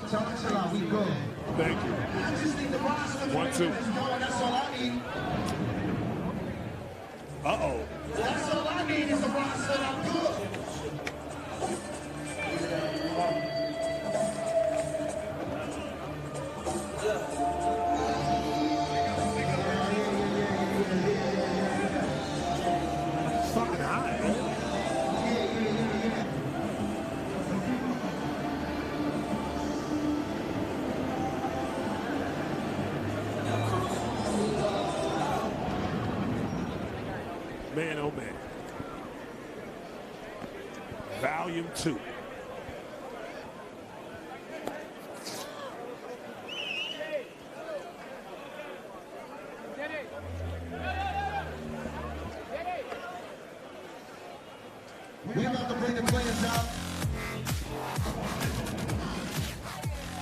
We go. Thank you. 1, 2. That's all I need. Uh-oh. That's all I need is the roster that I'm good. Fucking high. Man, oh man. Volume 2. We're about to bring the players out.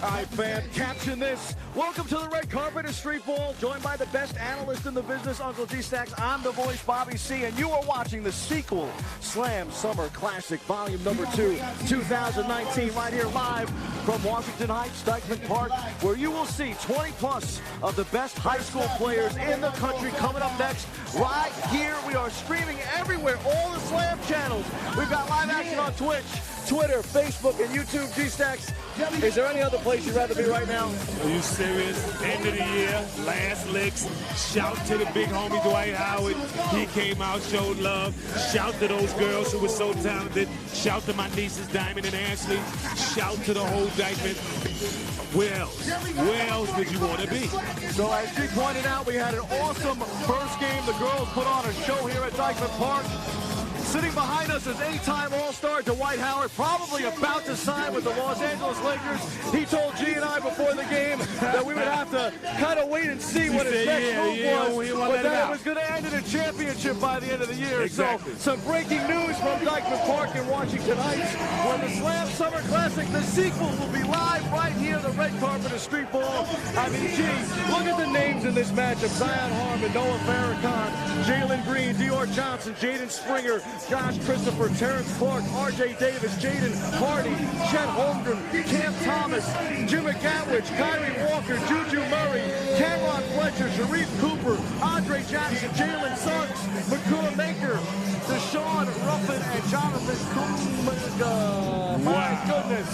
All right, fam, caption this. Welcome to the red carpet of Street Ball, joined by the best analyst in the business, Uncle G-Stacks. I'm the voice, Bobby C, and you are watching the sequel, Slam Summer Classic, Volume number 2, 2019, right here live from Washington Heights, Dyckman Park, where you will see 20-plus of the best high school players in the country coming up next. Right here, we are streaming everywhere, all the Slam channels. We've got live action on Twitch, Twitter, Facebook, and YouTube. G-Stacks, is there any other place you'd rather be right now? Are you serious? End of the year, last licks. Shout to the big homie Dwight Howard. He came out, showed love. Shout to those girls who were so talented. Shout to my nieces Diamond and Ashley. Shout to the whole Dyckman. Where else would you want to be? So as she pointed out, we had an awesome first game. The girls put on a show here at Dyckman Park. Sitting behind us is eight-time All-Star Dwight Howard, probably about to sign with the Los Angeles Lakers. He told G and I before the game that we would have to kind of wait and see what his next move was, but that it was going to end in a championship by the end of the year. Exactly. So some breaking news from Dyckman Park in Washington Heights, where the Slam Summer Classic, the sequel, will be live right here, the red carpet of Street Ball. I mean, G, look at the names in this matchup: Zion Harmon, Noah Farrakhan, Jalen Green, Dior Johnson, Jaden Springer, Josh Christopher, Terrence Clark, R.J. Davis, Jaden Hardy, Chet Holmgren, Cam Thomas, Jim McGatwich, Kyrie Walker, Juju Murray, Cameron Fletcher, Sharif Cooper, Andre Jackson, Jalen Suggs, Makua Maker, Deshaun Ruffin, and Jonathan Kuminga. My goodness.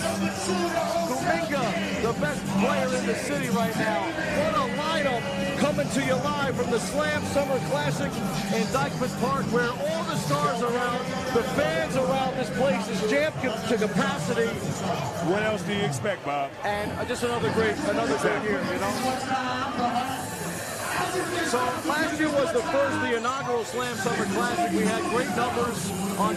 Kuminga, the best player in the city right now. What a lineup coming to you live from the Slam Summer Classic in Dyckman Park, where all the stars around, the fans around this place is jammed to capacity. What else do you expect, Bob? And just another great year, you know? So last year was the inaugural Slam Summer Classic. We had great numbers on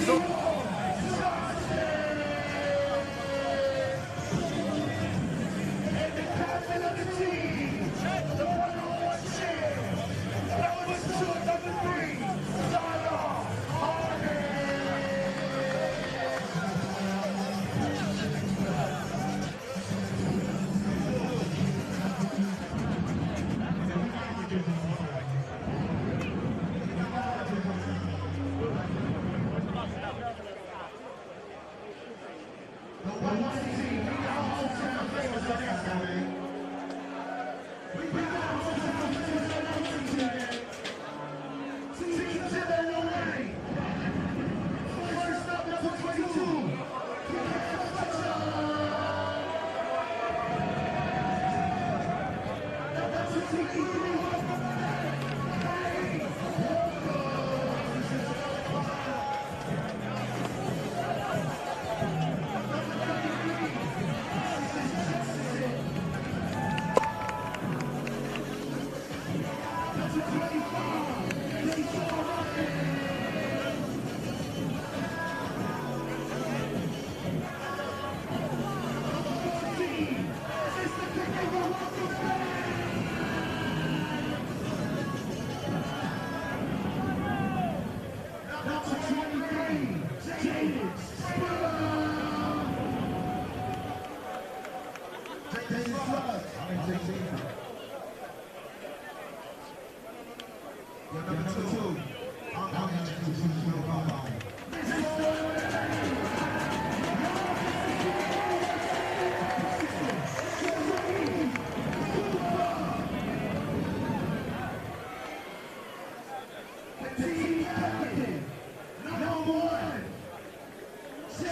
This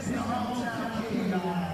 is the hometown king, y'all.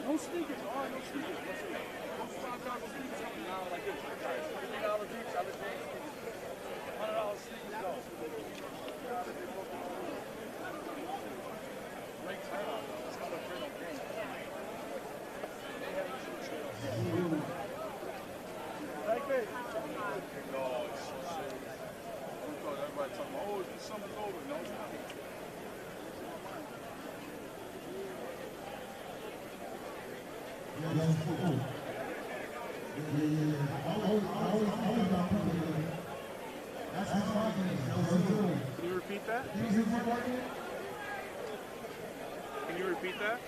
No sneakers, all right, no sneakers. Let's see. Those $5 sneakers coming now like this. $50 each, I look $100 sneakers, go. Great turnout, though. It's not a great on game. They have usual trails. Take it. No, it's so serious. Everybody talking about, oh, the summer's over. No, it's not. Can you repeat that? Can you repeat that?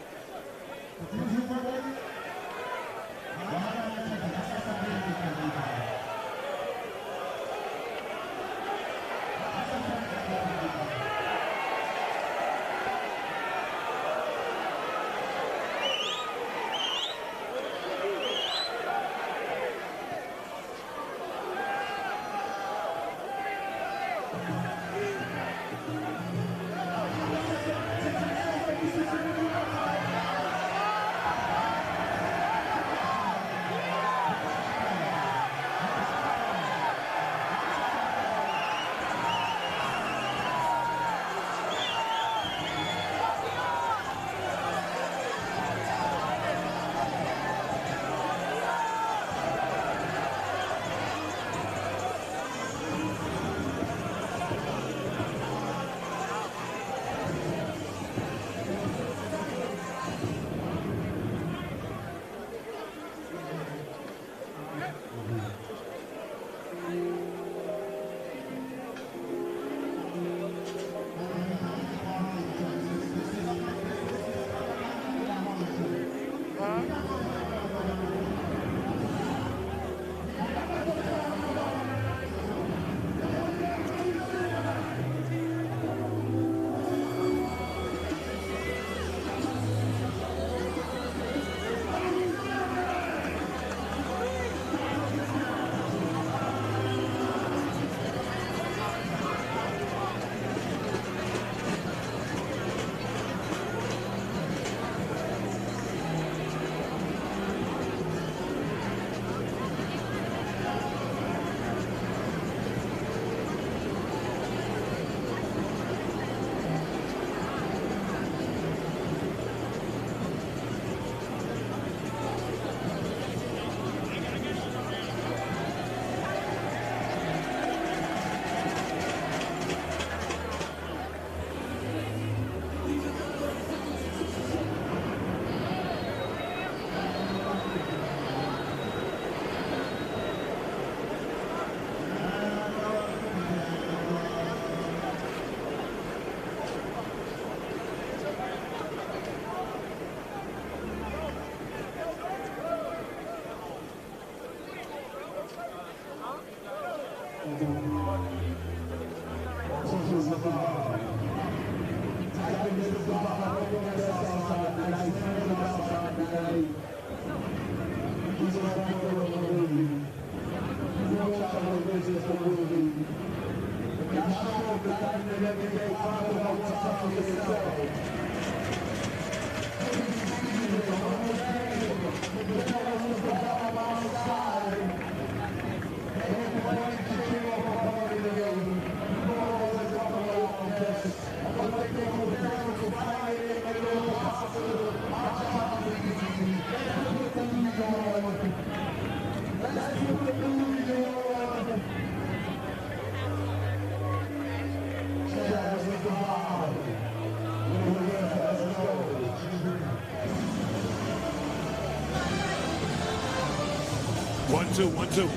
One, two.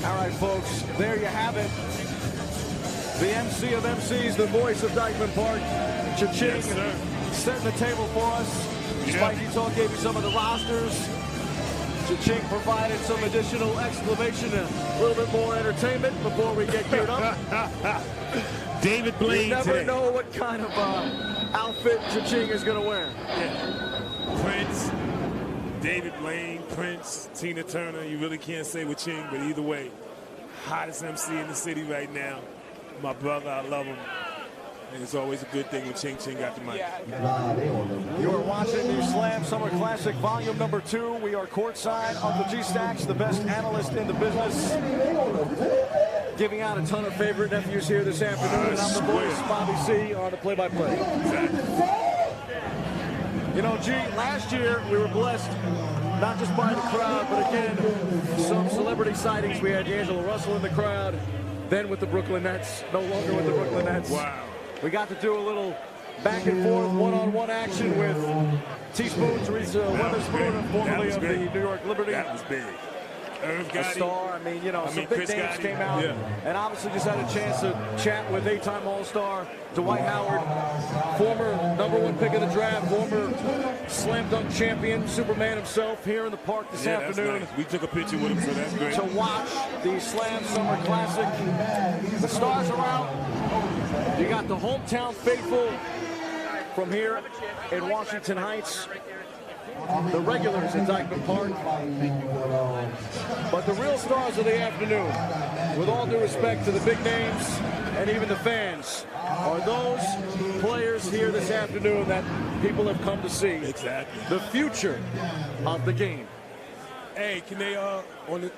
All right, folks, there you have it. The MC of MCs, the voice of Dyckman Park, Cha-Ching, setting the table for us. Spicy Talk gave you some of the rosters. Cha-Ching provided some additional exclamation and a little bit more entertainment before we get geared up. David Blaine. You never today. know what kind of outfit Cha-Ching is going to wear. Yeah. Prince, David Blaine, Prince, Tina Turner. You really can't say with Ching, but either way, hottest MC in the city right now. My brother, I love him. And it's always a good thing when Ching got the mic. You are watching the Slam Summer Classic Volume number 2. We are courtside. Uncle G-Stacks, the best analyst in the business, giving out a ton of favorite nephews here this afternoon. And I'm the voice, Bobby C, on the play-by-play. You know, G, last year we were blessed not just by the crowd, but again, some celebrity sightings. We had D'Angelo Russell in the crowd, then with the Brooklyn Nets, no longer with the Brooklyn Nets. Wow. We got to do a little back and forth, one-on-one action with Teaspoon, Teresa Weatherspoon, formerly of the New York Liberty. That was big. Irv A star. I mean, you know, some big Chris names Gotti, came out. yeah. And obviously just had a chance to chat with eight-time All-Star Dwight Howard, former #1 pick of the draft, former slam dunk champion, Superman himself, here in the park this afternoon. Nice. We took a picture with him, so that's great. To watch the Slam Summer Classic. The stars are out. You got the hometown faithful from here in Washington Heights. The regulars in Dyckman Park. But the real stars of the afternoon, with all due respect to the big names and even the fans, are those players here this afternoon that people have come to see. Exactly. The future of the game. Hey, can they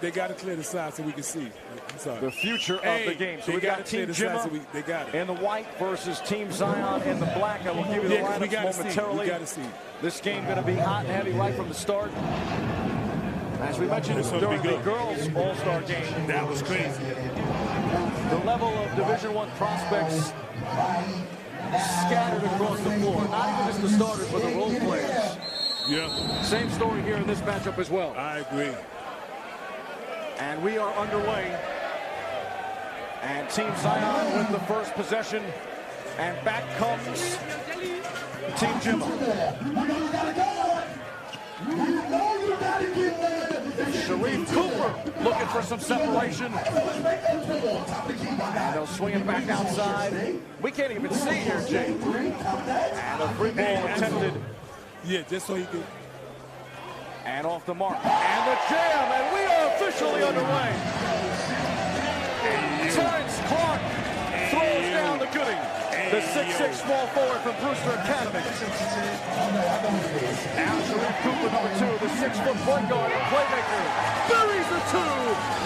they got to clear the side so we can see. I'm sorry. The future of the game. So we got Team Jimma they got it. in the white versus Team Zion in the black. I will give you the lineups momentarily. We got to see. This game going to be hot and heavy right from the start. As we mentioned during the girls' All-Star game, That was crazy. the level of Division I prospects scattered across the floor. Not even just the starters, but the role players. Yeah. Same story here in this matchup as well. I agree. And we are underway. And Team Zion with the first possession. And back comes Team Jimma. Sharif Cooper looking for some separation. And they'll swing it back outside. We can't even see here, Jay. And a free ball attempted. Yeah, just so he could. And off the mark. And the jam. And we are officially underway. Terrence Clark throws down the goodie. The 6'6" small forward from Brewster Academy. Now Sharif Cooper, number 2, the 6-foot point guard and playmaker. Buries the 2.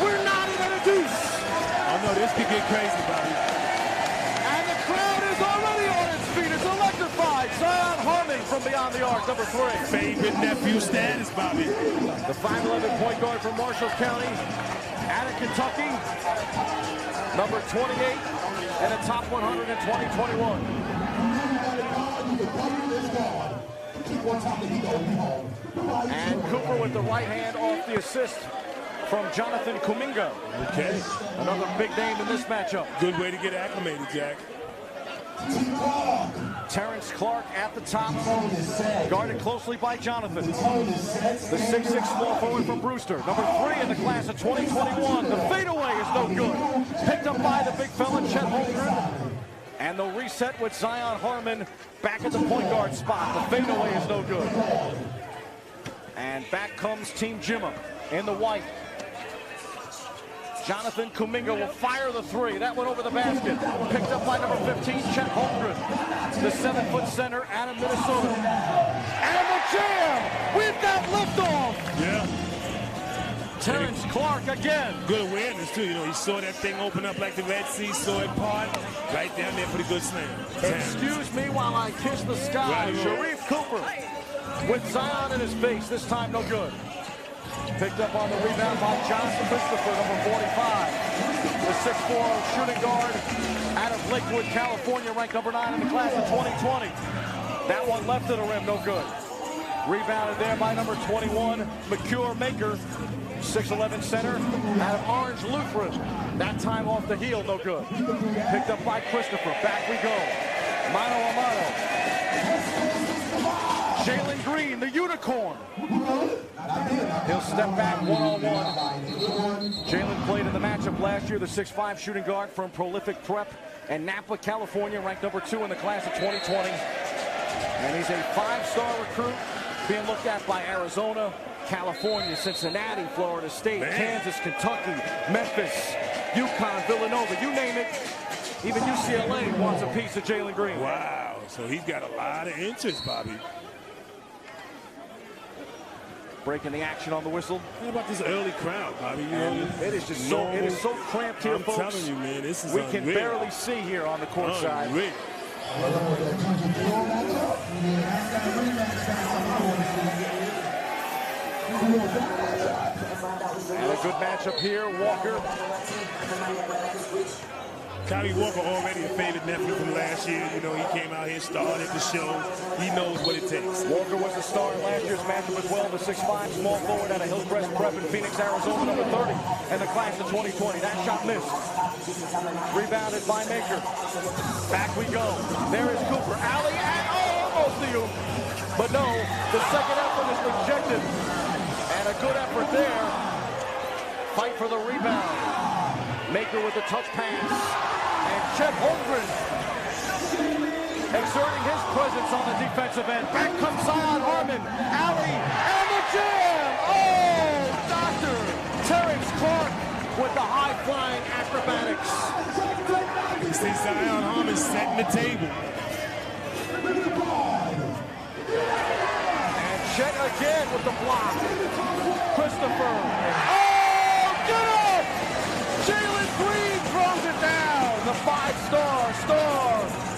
We're knotted at a deuce. Oh no, this could get crazy, Bobby. And the crowd is already on its feet. It's electrified. Zion Harmon from beyond the arc, number 3. Favorite nephew status, Bobby. The 5'11" point guard from Marshall County, out of Kentucky, number 28, and a top 100 in 2021. And Cooper with the right hand off the assist from Jonathan Kuminga. Okay. Another big name in this matchup. Good way to get acclimated, Jack. Terrence Clark at the top, guarded closely by Jonathan. The 6'6" small forward from Brewster, number 3 in the class of 2021. The fadeaway is no good. Picked by the big fella, Chet Holmgren. And they'll reset with Zion Harmon back at the point guard spot. The fadeaway is no good. And back comes Team Jimma in the white. Jonathan Kuminga will fire the three. That went over the basket. Picked up by number 15, Chet Holmgren. The 7-foot center out of Minnesota. And the jam! We've got liftoff! Yeah. Terrence Clark again. Good awareness, too. You know, he saw that thing open up like the Red Sea, saw it part. Right down there for the good slam. Excuse me while I kiss the sky. Right. Sharif Cooper with Zion in his face. This time no good. Picked up on the rebound by John Christopher, number 45. The 6'4" shooting guard out of Lakewood, California, ranked number 9 in the class of 2020. That one left of the rim, no good. Rebounded there by number 21, McCure Maker. 6'11" center out of Orange Lutheran. That time off the heel, no good. Picked up by Christopher. Back we go. Mano a mano. Jalen Green, the unicorn. He'll step back one-on-one. Jalen played in the matchup last year, the 6'5" shooting guard from Prolific Prep and Napa, California, ranked number 2 in the class of 2020. And he's a 5-star recruit being looked at by Arizona, California, Cincinnati, Florida State, Kansas, Kentucky, Memphis, UConn, Villanova, you name it. Even UCLA wants a piece of Jalen Green. Wow, so he's got a lot of interest, Bobby. Breaking the action on the whistle. How about this early crowd, Bobby? You know, it is just it is so cramped here, folks. I'm telling you, man, this is we unreal. can barely see here on the court side. Unreal. And a good matchup here, Walker. Kyle Walker already a favorite nephew from last year. You know, he came out here, started the show. He knows what it takes. Walker was the star in last year's matchup as well. The 6'5" small forward out of Hillcrest Prep in Phoenix, Arizona, number 30 in the class of 2020. That shot missed. Rebounded by Maker. Back we go. There is Cooper. Alley and almost the oop. But no, the second effort is rejected. And a good effort there. Fight for the rebound. Maker with the touch pass. And Chet Holmgren exerting his presence on the defensive end. Back comes Zion Harmon. Alley and the jam. Oh, Dr. Terrence Clark with the high-flying acrobatics. You see Zion Harmon setting the table. And Chet again with the block. Christopher. Oh, get up! Jalen Green throws it down. The 5-star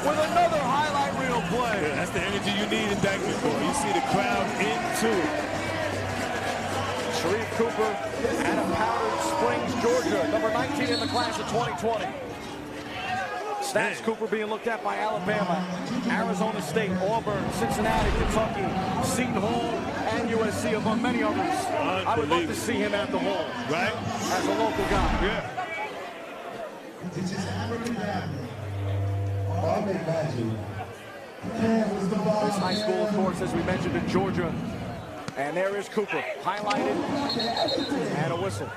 with another highlight reel play. Yeah, that's the energy you need in Dykeman, boy. You see the crowd into it. Sharif Cooper out of Powder Springs, Georgia, number 19 in the class of 2020. Stats Cooper being looked at by Alabama, Arizona State, Auburn, Cincinnati, Kentucky, Seton Hall, and USC, among many others. I would love to see him at the Hall, right? As a local guy. Yeah. This high school, of course, as we mentioned, in Georgia. And there is Cooper, highlighted, and a whistle.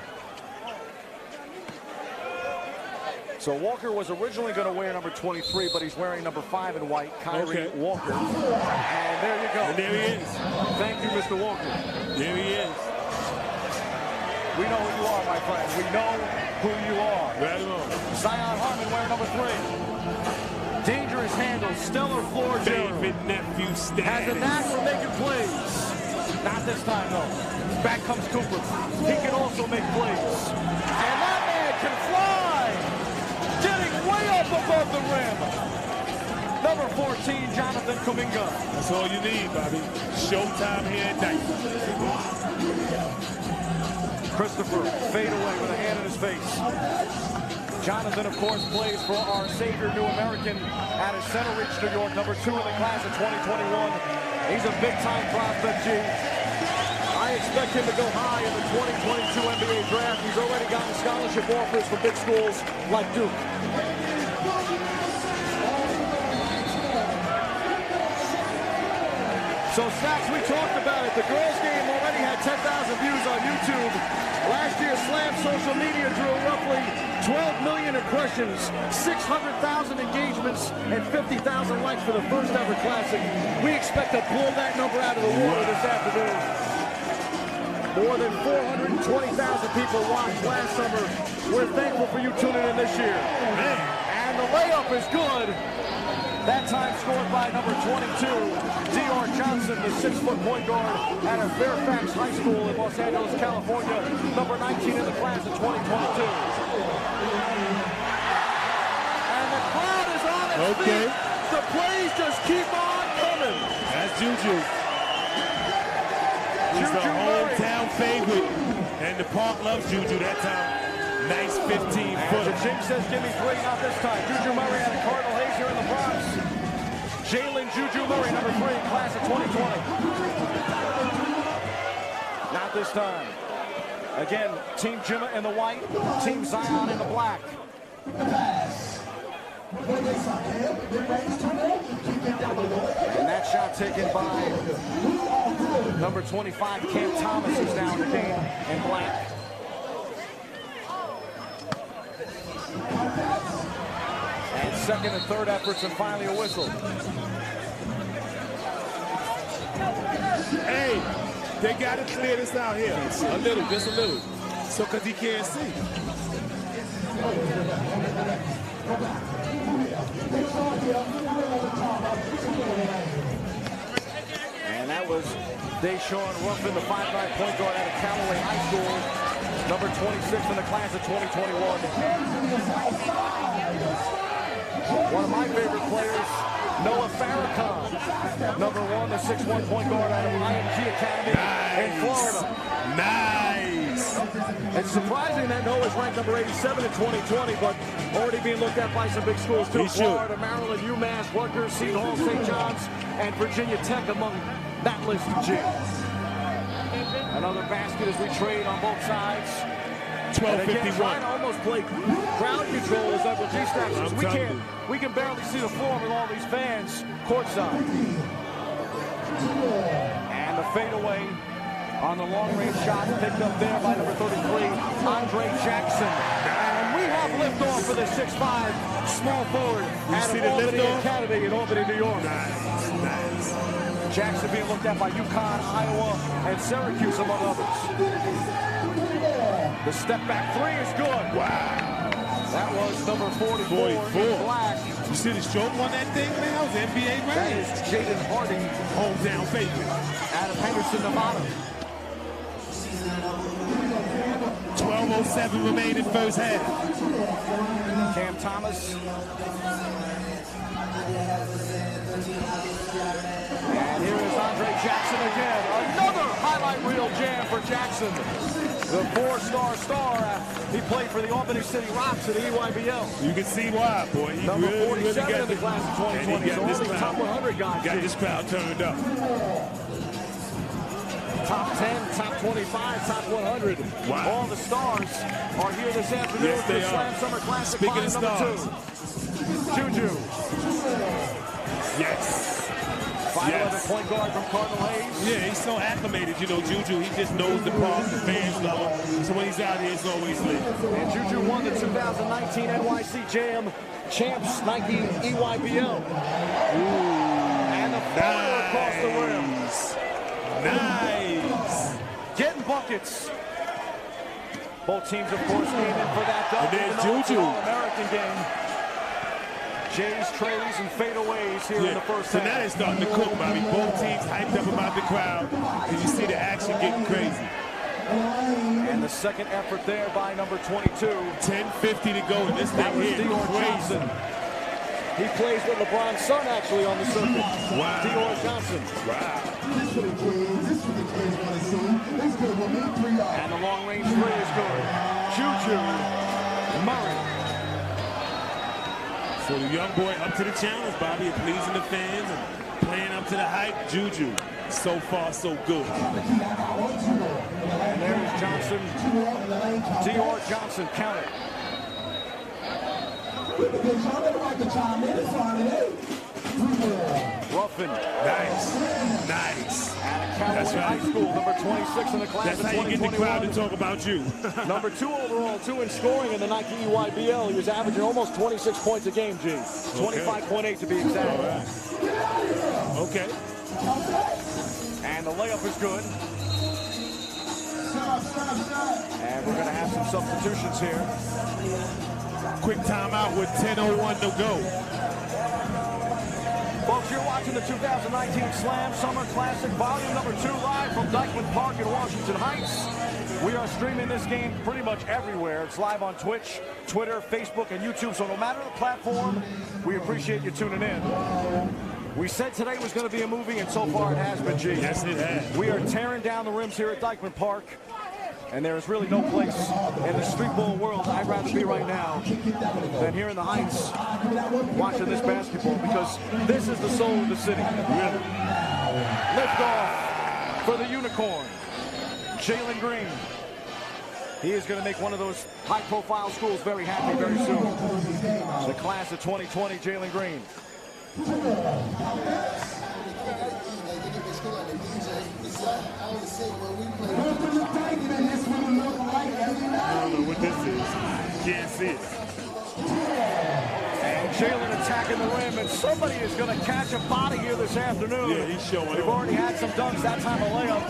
So Walker was originally going to wear number 23, but he's wearing number 5 in white, Kyrie Walker. And there you go. And there he is. Thank you, Mr. Walker. There he is. We know who you are, my friend. We know who you are. Right on. Zion Harmon wearing number 3. Dangerous handle, stellar floor general. Favorite nephew status. Has a knack for making plays. Not this time, though. Back comes Cooper. He can also make plays. And that man can fly. Getting way up above the rim. Number 14, Jonathan Kuminga. That's all you need, Bobby. Showtime here at night. Christopher, fade away with a hand in his face. Jonathan, of course, plays for our Savior New American out of Center Ridge, New York, number 2 in the class of 2021. He's a big-time prospect, G. I expect him to go high in the 2022 NBA draft. He's already gotten scholarship offers from big schools like Duke. So, Stacks, we talked about it. The girls' game already had 10,000 views on YouTube. Last year's Slam social media drew roughly 12 million impressions, 600,000 engagements, and 50,000 likes for the first ever Classic. We expect to blow that number out of the water this afternoon. More than 420,000 people watched last summer. We're thankful for you tuning in this year. And the layup is good. That time scored by number 22, Dior Johnson, the 6-foot point guard out of Fairfax High School in Los Angeles, California, number 19 in the class of 2022. And the crowd is on its feet. The plays just keep on coming. That's Juju. He's the hometown favorite, and the park loves Juju that time. Nice 15-footer. Jim says, give me 3, not this time. Juju Murray out of Cardinal Hayes here in the Bronx. Jalen Juju Murray, number 3, class of 2020. Not this time. Again, Team Jimma in the white, Team Zion in the black. And that shot taken by number 25, Cam Thomas, is now in the game in black. And second and third efforts, and finally a whistle. Hey, they got to clear this out here. A little, just a little. So, because he can't see. And that was Deshaun Ruffin, the 5'9" point guard out of Callaway High School. Number 26 in the class of 2021. One of my favorite players, Noah Farrakhan. Number 1, the 6'1" point guard out of IMG Academy in Florida. Nice. It's surprising that Noah's ranked number 87 in 2020, but already being looked at by some big schools too. Florida, Maryland, UMass, Rutgers, Seton Hall, St. John's, and Virginia Tech among that list of gyms. Another basket as we trade on both sides. 12:51. Trying to almost play crowd control as Uncle G snaps. We can barely see the floor with all these fans courtside. And the fadeaway on the long-range shot picked up there by number 33, Andre Jackson. And we have liftoff for the 6'5" small forward out of Albany Academy in Albany, New York. Nice. Jackson being looked at by UConn, Iowa, and Syracuse, among others. The step-back 3 is good. Wow. That was number 44 in black. You see the stroke on that thing, man? That was NBA ready. That is Jaden Harding, hometown favorite, out of Henderson, Nevada. 12:07 remaining first half. Cam Thomas. And here is Andre Jackson again. Another highlight reel jam for Jackson. The 4-star star. He played for the Albany City Rocks at the EYBL. You can see why, boy. He Number really 47 got in the class of 2020. So all these top 100 guys. Got this crowd turned up. Top 10, top 25, top 100. Wow. All the stars are here this afternoon Yes, for the they Slam are. Summer Classic. Speaking of number stars. 2. Juju. Yes. 5'11" point guard from Cardinal Hayes. Yeah, he's so acclimated, you know, Juju. He just knows the park, the fans love him. So when he's out here, it's always lit. And Juju won the 2019 NYC Jam Champs Nike EYBL. Ooh. And the floater across the rim. Nice. Getting buckets. Both teams, of course, came in for that double. And there's Juju. All-American game. Jays, trays, and fadeaways here in the first so half. now they're starting to cook, Bobby. Both teams hyped up about the crowd, and you see the action getting crazy. And the second effort there by number 22. 10:50 to go, and this thing here is crazy. He plays with LeBron's son, actually, on the circuit. Wow. Dior Johnson. Wow. And the long-range 3 is good. Juju Murray. So the young boy up to the challenge, Bobby, and pleasing the fans and playing up to the hype. Juju, so far so good. And there's Johnson. Dior Johnson, count it. Ruffin. Nice. Nice. That's right. High School, number 26 in the class That's of how you get the 2021. crowd to talk about you. Number 2 overall, 2 in scoring in the Nike EYBL. He was averaging almost 26 points a game, G. 25.8 to be exact. Okay. And the layup is good. And we're going to have some substitutions here. Quick timeout with 10:01 to go. Folks, you're watching the 2019 Slam Summer Classic, volume number 2, live from Dyckman Park in Washington Heights. We are streaming this game pretty much everywhere. It's live on Twitch, Twitter, Facebook, and YouTube. So no matter the platform, we appreciate you tuning in. We said today was going to be a movie, and so far it has been, G. Yes, it has. We are tearing down the rims here at Dyckman Park, and there is really no place in the street ball world I'd rather be right now than here in the Heights watching this basketball, because this is the soul of the city. Really? Lift off for the Unicorn, Jalen Green. He is going to make one of those high-profile schools very happy very soon. The class of 2020, Jalen Green. I don't know what this is. Can't see it. And Jalen attacking the rim, and somebody is going to catch a body here this afternoon. Yeah, he's showing We've already had some dunks, that time a layup.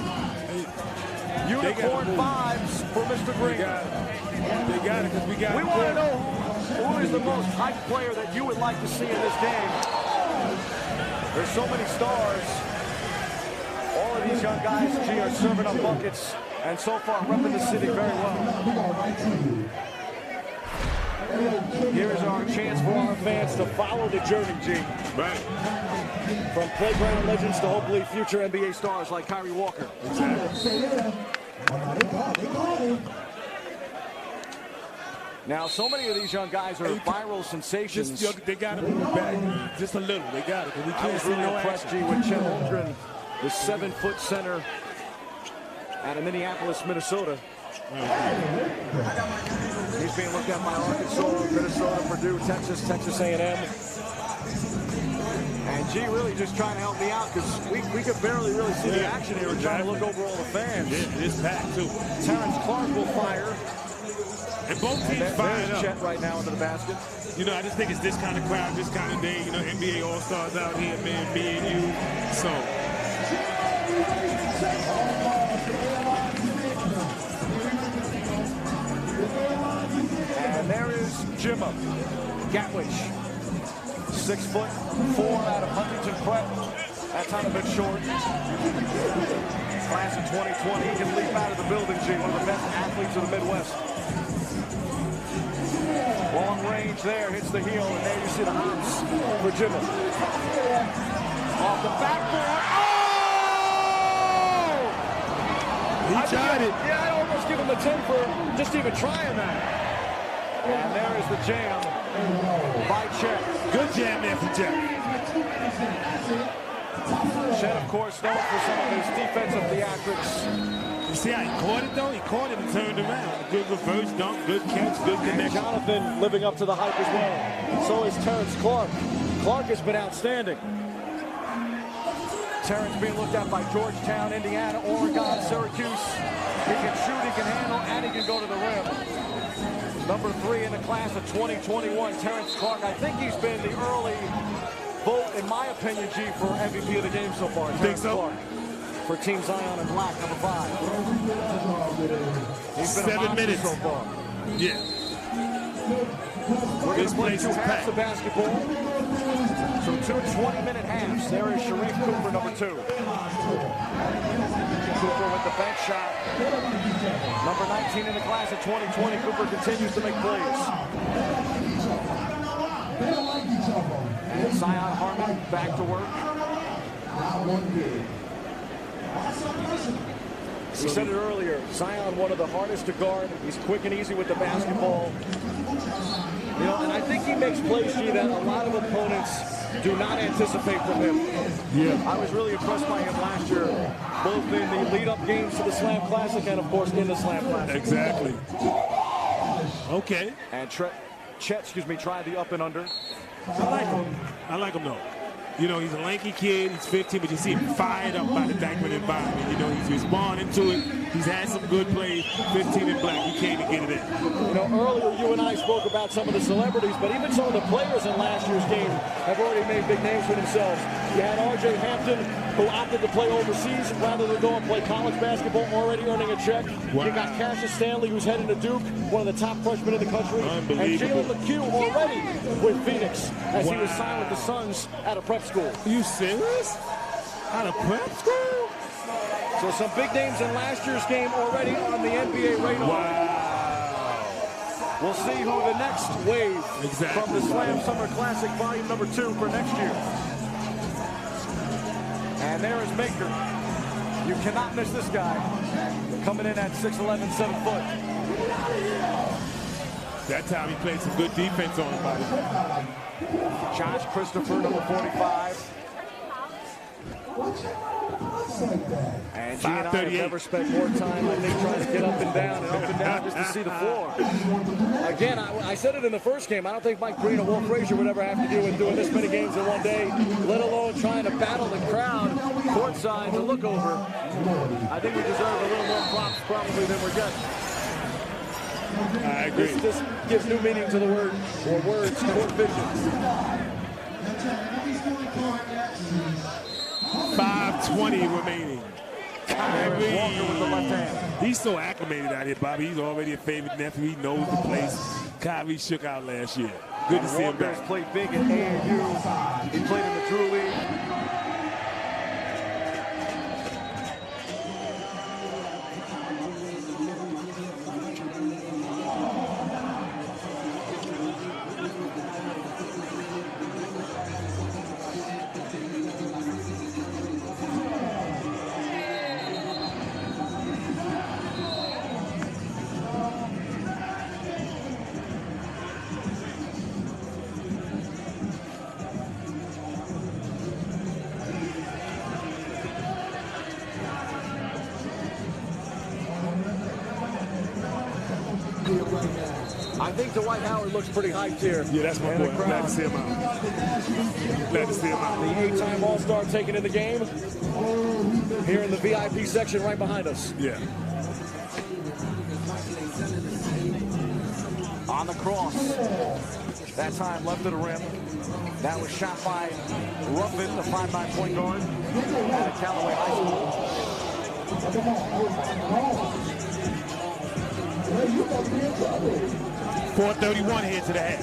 Unicorn 5s for Mr. Green. They got it because we got it. We want to know who is the most hyped player that you would like to see in this game. There's so many stars. All of these young guys, G, are serving up buckets, and so far repping the city very well. Here is our chance for our fans to follow the journey, G. Right. From playground legends to hopefully future NBA stars like Kyrie Walker. Now, so many of these young guys are viral sensations. They got to move back just a little. They got it because we I can't was see really no impressed, action. G, with Chet Holmgren, the 7-foot center out of Minneapolis, Minnesota. He's being looked at by Arkansas, Minnesota, Purdue, Texas, Texas A&M. And G really just trying to help me out because we could barely really see the action here. We're trying to look over all the fans. It's packed too. Terrence Clark will fire. And both teams firing There's up. Chet right now into the basket. You know, I just think it's this kind of crowd, this kind of day. You know, NBA All-Stars out here, man, me and you. So. And there is Jimma Gatwich. 6'4" out of Huntington Prep. That time a bit short. Class of 2020. He can leap out of the building, G. One of the best athletes of the Midwest. Long range there, hits the heel, and there you see the hops for Jimma. Off the backboard. Oh! He tried it. Yeah, I almost give him a 10 for just even trying that. And there is the jam by Chet. Good jam there for Chet. Chet, of course, known for some of his defensive theatrics. You see how he caught it, though? He caught it and turned around. Good reverse dunk, good catch, good connection. Jonathan living up to the hype as well. So is Terrence Clark. Clark has been outstanding. Terrence being looked at by Georgetown, Indiana, Oregon, Syracuse. He can shoot, he can handle, and he can go to the rim. Number 3 in the class of 2021, Terrence Clark. I think he's been the early vote, in my opinion, G, for MVP of the game so far. Think so? Clark. For Team Zion and Black, number 5. He's been 7 minutes so far. Yeah. We're going to play 2 halves of basketball. So 2 20-minute halves. There is Sharif Cooper, number 2. Cooper with the bench shot. Number 19 in the class of 2020. Cooper continues to make plays. And Zion Harmon back to work. We said it earlier, Zion, one of the hardest to guard. He's quick and easy with the basketball. You know, and I think he makes plays, G, that a lot of opponents do not anticipate from him. Yeah. I was really impressed by him last year, both in the lead-up games to the Slam Classic and, of course, in the Slam Classic. Exactly. Okay. And Chet, tried the up and under. I like him. I like him, though. You know, he's a lanky kid. He's 15, but you see him fired up by the Dykeman environment. You know, he's responding to it. He's had some good plays. 15 and black. He came to get it in. You know, earlier you and I spoke about some of the celebrities, but even some of the players in last year's game have already made big names for themselves. You had R.J. Hampton, who opted to play overseas rather than go and play college basketball, already earning a check. Wow. You got Cassius Stanley, who's heading to Duke, one of the top freshmen in the country. And Jalen McHugh already with Phoenix, as he was signed with the Suns at a prep school. Are you serious? Out of prep school? So some big names in last year's game already on the NBA radar. Wow. We'll see who the next wave from the Slam Summer Classic Volume number 2 for next year. And there is Maker. You cannot miss this guy. Coming in at 6'11", 7 foot. That time he played some good defense on him, buddy. Josh Christopher, number 45. And G and I have never spent more time, I think, trying to get up and down just to see the floor. Again, I said it in the first game. I don't think Mike Breen or Wolf Frazier would ever have to deal with doing this many games in one day, let alone trying to battle the crowd courtside to look over. I think we deserve a little more props probably than we're getting. I agree. This gives new meaning to the word, or words, court vision. 5:20 remaining. Walker with the left hand. He's so acclimated out here, Bobby. He's already a favorite nephew. He knows the place. Kyrie shook out last year. Good to see him back. Walker's played big at AAU. He played in the Drew League. I think Dwight Howard looks pretty hyped here. Yeah, that's my boy. I'm glad to see him out. Glad to see him out. The 8-time All-Star taking in the game. Here in the VIP section right behind us. Yeah. On the cross. That time left of the rim. That was shot by Ruffin, the 5'9" point guard at Callaway High School. 4:31 here to the half.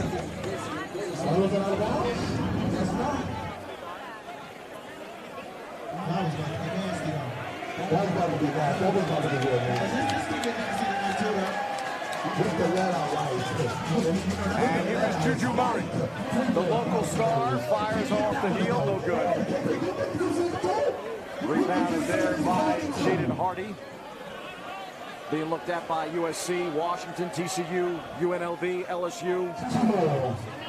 And here is Juju Murray. The local star fires off the heel, no good. Rebound is there by Jaden Hardy. Being looked at by USC, Washington, TCU, UNLV, LSU.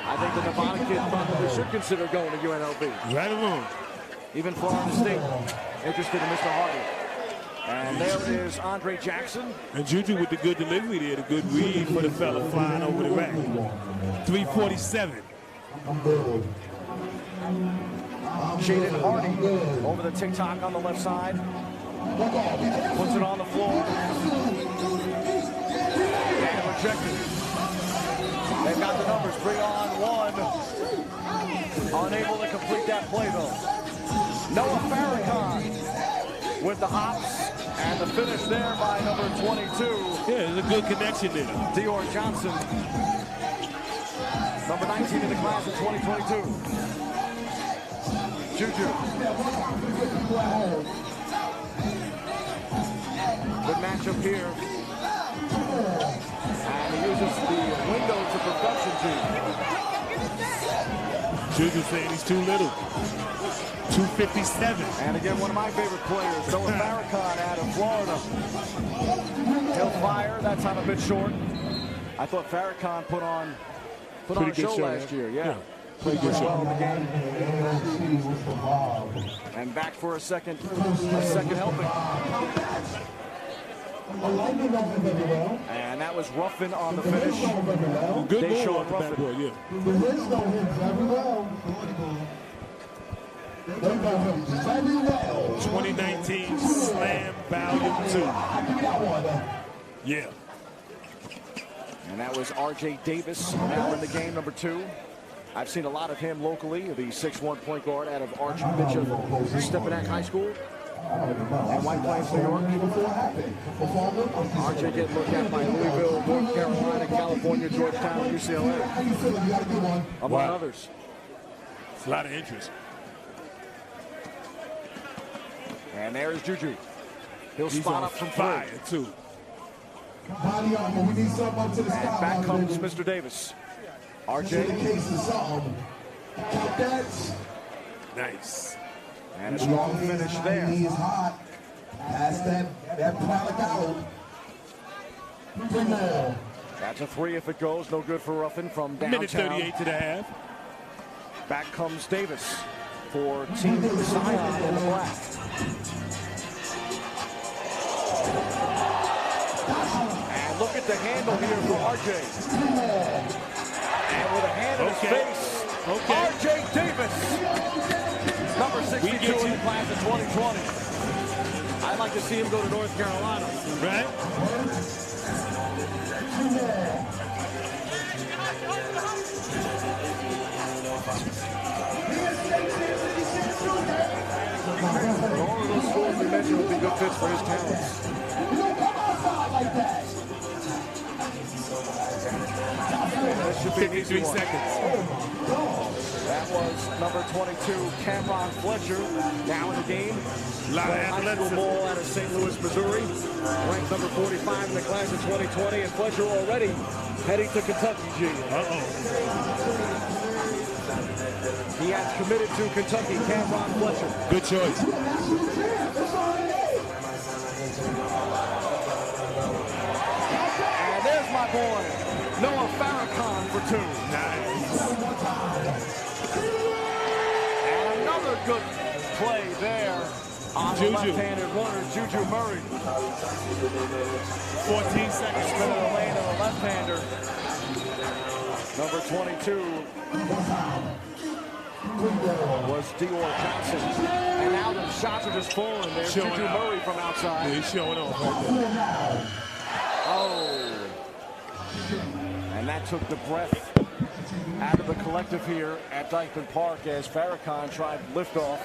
I think the Nevada kid probably should consider going to UNLV. Right along. Even Florida State interested in Mr. Hardy. And there is Andre Jackson. And Juju with the good delivery there, the good read for the fella flying over the rack. 3:47. Jaden Hardy over the TikTok on the left side. Puts it on the floor. And rejected. They've got the numbers. Bring on one. Unable to complete that play, though. Noah Farrakhan with the hops. And the finish there by number 22. Yeah, there's a good connection there. Dior Johnson. Number 19 in the class of 2022. Juju. Good matchup here. And he uses the window to perfection team. Juju saying he's too little. 257. And again, one of my favorite players, Noah Farrakhan out of Florida. He'll fire, that time a bit short. I thought Farrakhan put on a show last year, yeah. Played good well in the game. And back for a second helping. And that was Ruffin on the finish. Good ball off the backboard, yeah. 2019 Slam Volume 2. Yeah. And that was R.J. Davis, now in the game, number 2. I've seen a lot of him locally, the 6'1" point guard out of Archbishop Stepinac High School in White Plains, New York. R.J. getting looked at by Louisville, North Carolina, California, Georgetown, UCLA, among others. It's a lot of interest. And there's Juju. He'll He's spot on up from fire, 3. too. And back comes Mr. Davis. RJ. Nice. And a strong finish there. He is hot. Pass that product out. 3 more. That's a 3 if it goes. No good for Ruffin from downtown. Minute 38 to the half. Back comes Davis for Team Zion in the black. And look at the handle here for RJ. And with a hand in his face, RJ Davis, number 62 in the class of 2020. I'd like to see him go to North Carolina. Right? All of those schools we mentioned would be good fits for his talents. 53 seconds. That was number 22, Cameron Fletcher, now in the game. A lot of high school athleticism. ball out of St. Louis, Missouri. Ranked number 45 in the class of 2020, and Fletcher already heading to Kentucky, G. He has committed to Kentucky, Cameron Fletcher. Good choice. And there's my boy, Noah Farrakhan for 2. Nice. And another good play there on the left-handed runner, Juju Murray. 14 seconds. Spin in the lane of the left-hander. Number 22 was Dior Johnson. And now the shots are just falling. There's Juju Murray from outside. Yeah, he's showing off right there. Oh. And that took the breath out of the collective here at Dyckman Park as Farrakhan tried liftoff.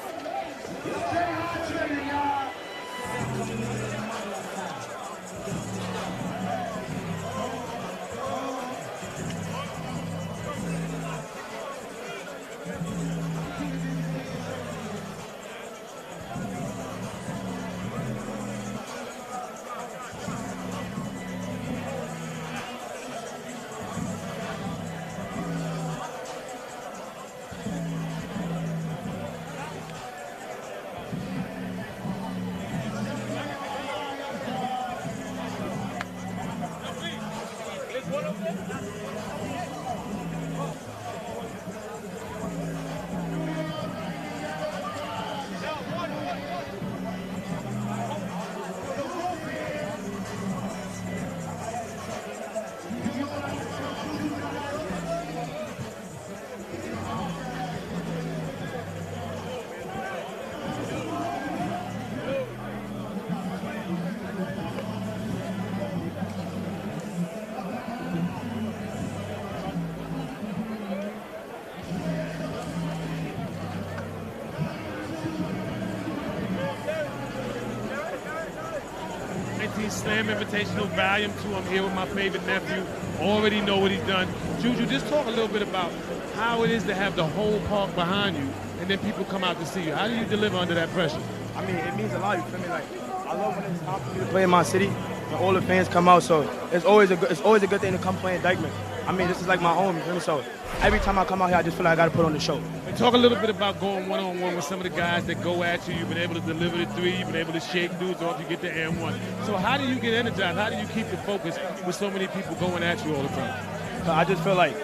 Slam Invitational Volume 2. I'm here with my favorite nephew. Already know what he's done. Juju, just talk a little bit about how it is to have the whole park behind you and then people come out to see you. How do you deliver under that pressure? I mean, it means a lot. You feel me? Like, I love when it's time for me to play in my city and all the fans come out. So it's always a good thing to come play in Dyckman. I mean, this is like my home. You feel me? So every time I come out here, I just feel like I got to put on the show. And talk a little bit about going one-on-one with some of the guys that go at you. You've been able to deliver the 3. You've been able to shake dudes off. You get the M1. So how do you get energized? How do you keep the focus with so many people going at you all the time? So I just feel like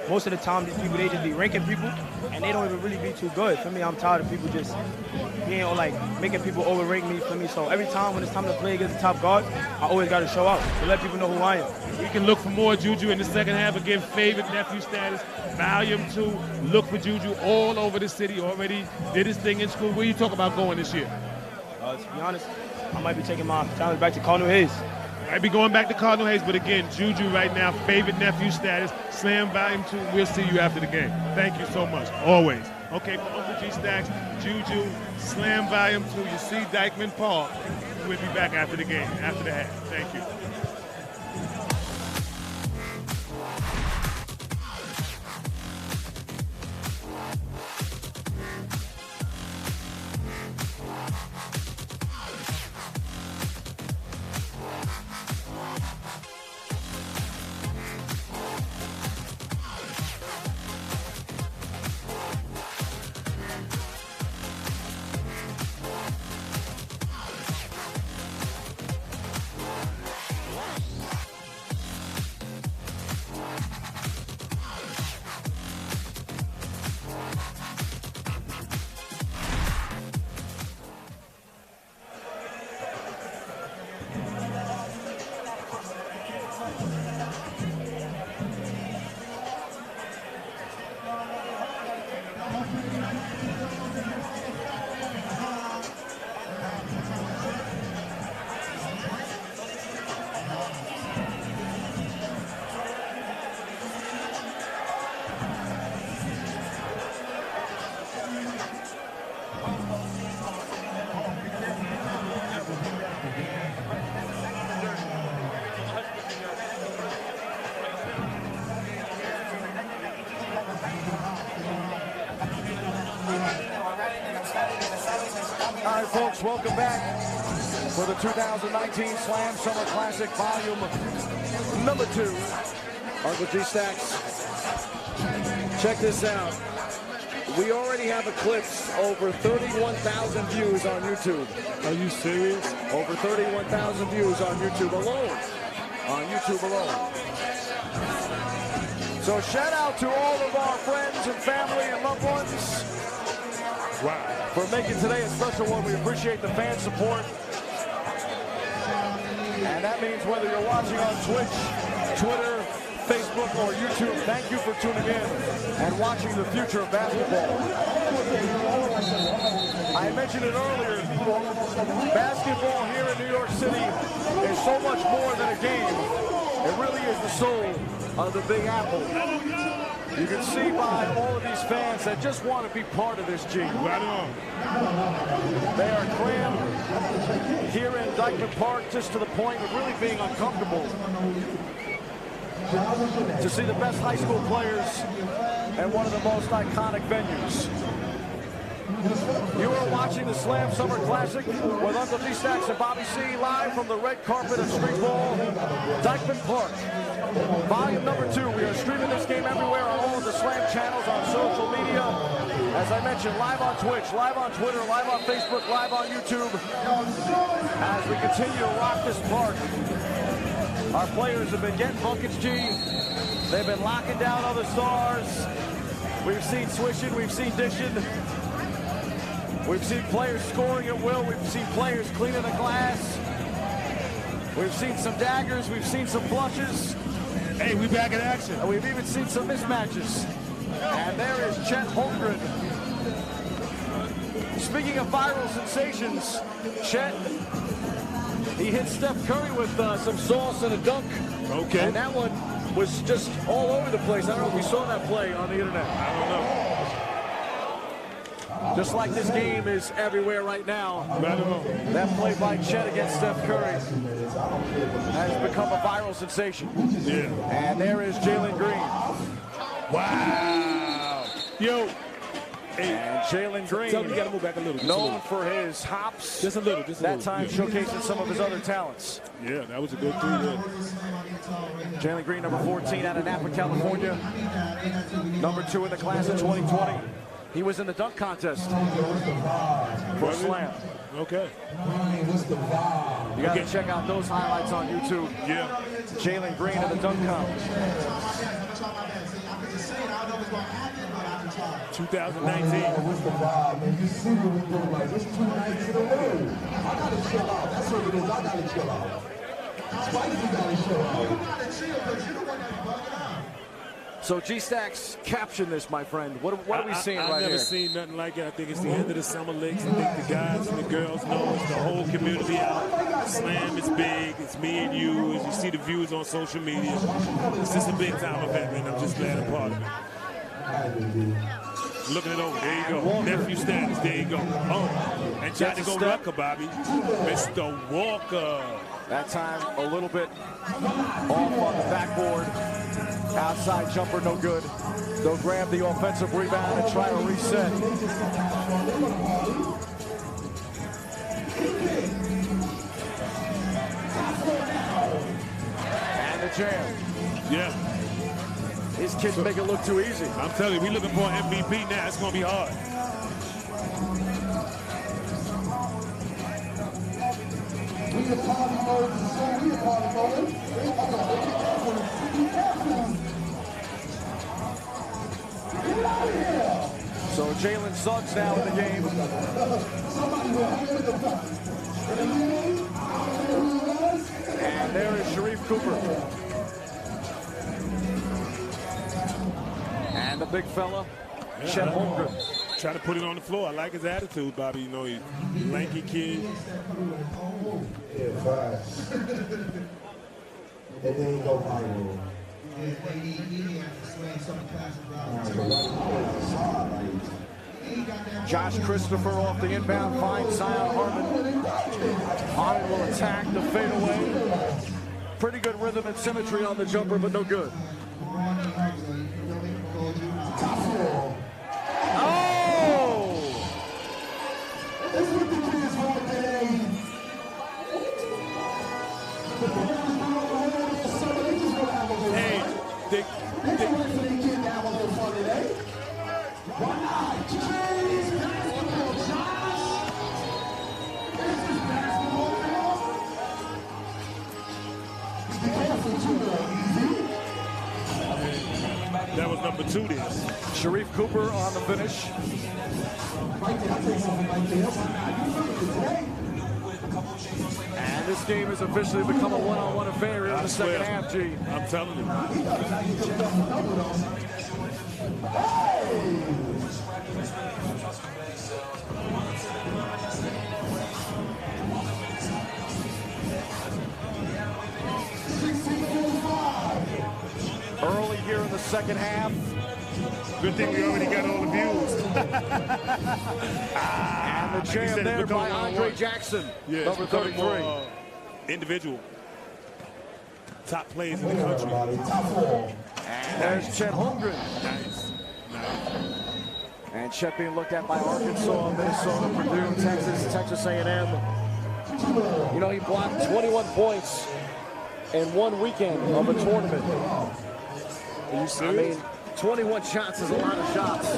most of the time these people, they just be ranking people, and they don't even really be too good. For me, I'm tired of people just being like making people overrate me. For me, so every time when it's time to play against the top guard, I always got to show out to let people know who I am. We can look for more Juju in the second half. Again, favorite nephew status, volume 2. Look for Juju all over the city. Already did his thing in school. Where you talk about going this year? To be honest, I might be taking my challenge back to Cardinal Hayes. Might be going back to Cardinal Hayes, but again, Juju right now, favorite nephew status, Slam Volume 2. We'll see you after the game. Thank you so much, always. Okay, for Uncle G Stacks, Juju, Slam Volume 2. You see Dykeman Park. We'll be back after the game, after the half. Thank you. All right, folks, welcome back for the 2019 Slam Summer Classic Volume number 2. Uncle G Stacks, check this out. We already have eclipsed over 31,000 views on YouTube. Are you serious? Over 31,000 views on YouTube alone. On YouTube alone. So shout out to all of our friends and family and loved ones. Wow. For making today a special one. We appreciate the fan support. And that means whether you're watching on Twitch, Twitter, Facebook, or YouTube, thank you for tuning in and watching the future of basketball. I mentioned it earlier, basketball here in New York City is so much more than a game. It really is the soul of the Big Apple. You can see by all of these fans that just want to be part of this, G. Right on. They are crammed here in Dykeman Park just to the point of really being uncomfortable to see the best high school players at one of the most iconic venues. You are watching the Slam Summer Classic with Uncle G Stacks and Bobby C live from the red carpet of street ball, Dykeman Park. Volume number 2. We are streaming this game everywhere on all of the Slam channels on social media. As I mentioned, live on Twitch, live on Twitter, live on Facebook, live on YouTube. As we continue to rock this park, our players have been getting buckets, G. They've been locking down other stars. We've seen swishing, we've seen dishing. We've seen players scoring at will. We've seen players cleaning the glass. We've seen some daggers. We've seen some flushes. Hey, we back in action. And we've even seen some mismatches. And there is Chet Holmgren. Speaking of viral sensations, Chet, he hit Steph Curry with some sauce and a dunk. Okay. And that one was just all over the place. I don't know if we saw that play on the internet. I don't know. Just like this game is everywhere right now. Right on. That play by Chet against Steph Curry has become a viral sensation. Yeah. And there is Jalen Green. Wow. Yo. Hey. And Jalen Green, Tell me you got to move back a little. known for his hops. Just a little. That time showcasing some of his other talents. Yeah, that was a good 3 there. Jalen Green, number 14 out of Napa, California. Number 2 in the class of 2020. He was in the dunk contest for Slam. Okay. You got to check out those highlights on YouTube. Yeah. Jalen Green in the dunk contest. 2019. What's the vibe, man? You see what we doing, like, this 2 nights in a row. I gotta chill out. That's what it is. I gotta chill out. Spicy gotta chill out. You gotta chill, because you're the one that's bugging out. So G-Stacks, caption this, my friend. What are we seeing right here? I've never seen nothing like it. I think it's the end of the summer licks. I think the guys and the girls know it's the whole community out. Slam is big. It's me and you. As you see the views on social media, it's just a big time event, and I'm just glad I'm part of it. Looking it over. There you go. Nephew status. There you go. Oh, and tried to go Rucker, Bobby. Mr. Walker. That time a little bit off on the backboard. Outside jumper, no good. They'll grab the offensive rebound and try to reset. And the jam. Yeah. These kids make it look too easy. I'm telling you, we're looking for an MVP now. It's going to be hard. So Jalen Suggs now in the game. And there is Sharif Cooper. And the big fella, Chet Holmgren. Try to put it on the floor. I like his attitude, Bobby. You know, he's a lanky kid. Yeah, fast. It didn't go viral. Josh Christopher off the inbound finds Zion Harmon. Harmon will attack the fadeaway. Pretty good rhythm and symmetry on the jumper, but no good. Oh! Hey, they that was number 2 there. Sharif Cooper on the finish. And this game has officially become a one-on-one affair in the second half, G. I'm telling you. Early here in the second half. Good thing we already got all the views. And the jam there by Andre Jackson, yeah, number 33. More, individual. Top players in the country. And there's Chet Holmgren. Nice. And Chet being looked at by Arkansas, Minnesota, Purdue, Texas, Texas A&M. You know, he blocked 21 points in one weekend of a tournament. Are you serious? I mean, 21 shots is a lot of shots.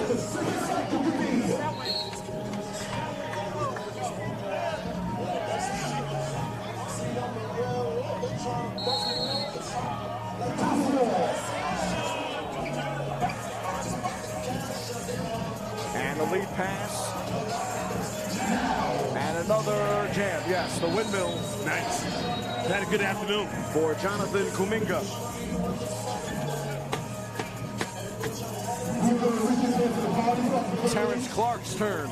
And the lead pass. And another jam. Yes, the windmill. Nice. Had a good afternoon. For Jonathan Kuminga. Terrence Clark's turn.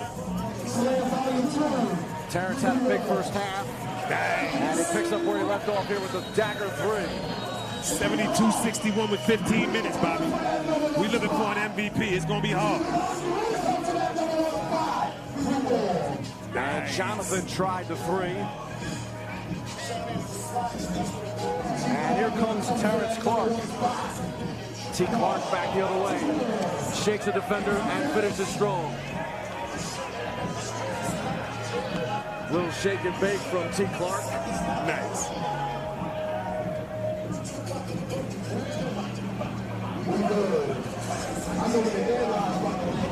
Terrence had a big first half. And he picks up where he left off here with a dagger 3. 72-61 with 15 minutes, Bobby. We're looking for an MVP. It's going to be hard. And Jonathan tried the 3. And here comes Terrence Clark. T. Clark back the other way. Shakes the defender and finishes strong. Little shake and bake from T. Clark. Nice.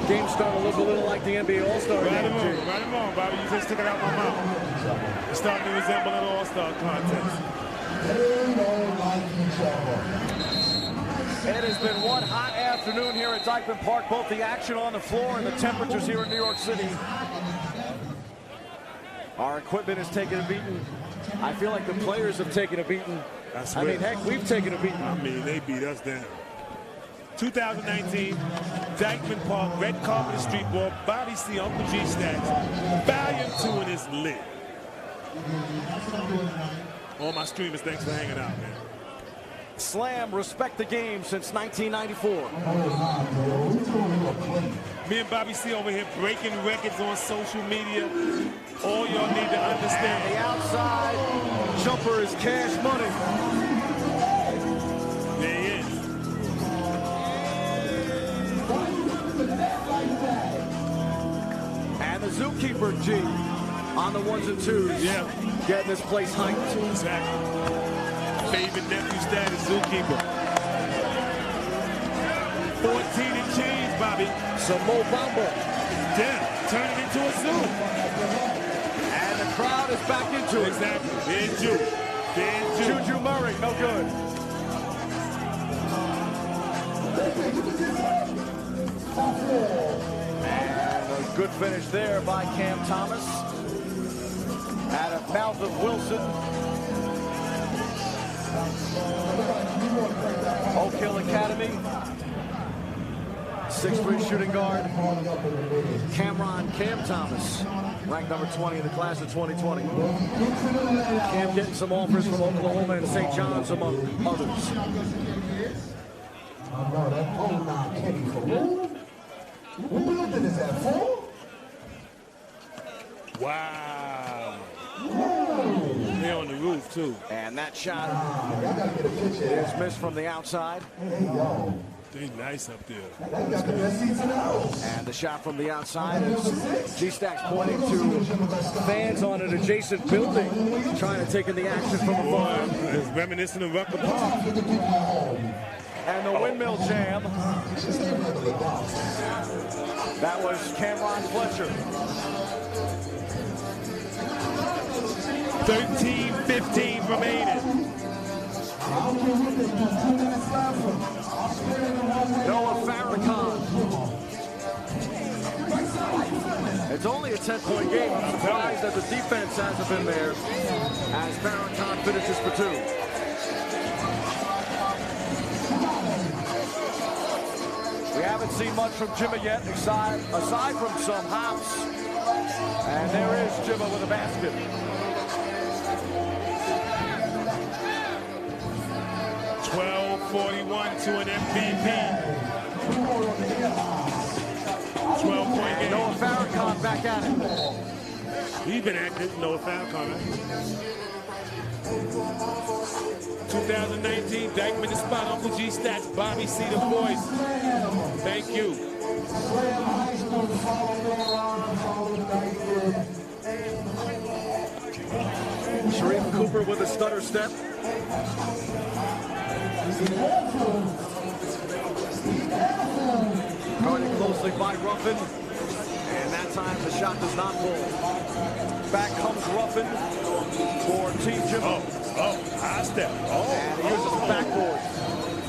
Game's starting to look a little like the NBA All-Star game. Right along, Bobby. You just took it out my mouth. It's starting to resemble an All-Star contest. They don't like each other. It has been one hot afternoon here at Dyckman Park, both the action on the floor and the temperatures here in New York City. Our equipment has taken a beating. I feel like the players have taken a beating. I mean, heck, we've taken a beating. I mean, they beat us down. 2019, Dyckman Park, red carpet and street ball, Bobby C, Uncle G Stacks. Volume 2 and it's lit. All my streamers, thanks for hanging out, man. Slam, respect the game since 1994. Me and Bobby C over here breaking records on social media. All y'all need to understand. And the outside jumper is Cash Money. There he is. And the Zookeeper G on the ones and twos. Yeah. Getting this place hyped. Exactly. Favorite nephew status, Zookeeper. 14 and change, Bobby. Some Mo Bamba. Yeah, turn it into a zoo. And the crowd is back into it. Exactly. Then Juju Murray, no good. And a good finish there by Cam Thomas. Out of mouth of Wilson. Oak Hill Academy. 6'3" shooting guard. Cam Thomas. Ranked number 20 in the class of 2020. Cam getting some offers from Oklahoma and St. John's among others. What building is that for? Wow. They're on the roof, too. And that shot is missed from the outside. They nice up there. And the shot from the outside is G-Stack's pointing to fans on an adjacent building trying to take in the action from afar. It's reminiscent of Rucker Park. And the windmill jam. That was Cameron Fletcher. 13-15 remaining. Noah Farrakhan. It's only a 10-point game. I'm surprised that the defense hasn't been there as Farrakhan finishes for 2. We haven't seen much from Jimmy yet, aside from some hops. And there is Jimmy with a basket. 12-41 to an MVP. 12-point game. Noah Farrakhan back at it. He's been active, Noah Farrakhan, right? 2019, Dyckman the spot, Uncle G Stacks, Bobby C the voice. Thank you. Sharif Cooper with a stutter step. Guarded closely by Ruffin. And that time the shot does not fall. Back comes Ruffin for Team Jimbo. High step. And he uses the backboard.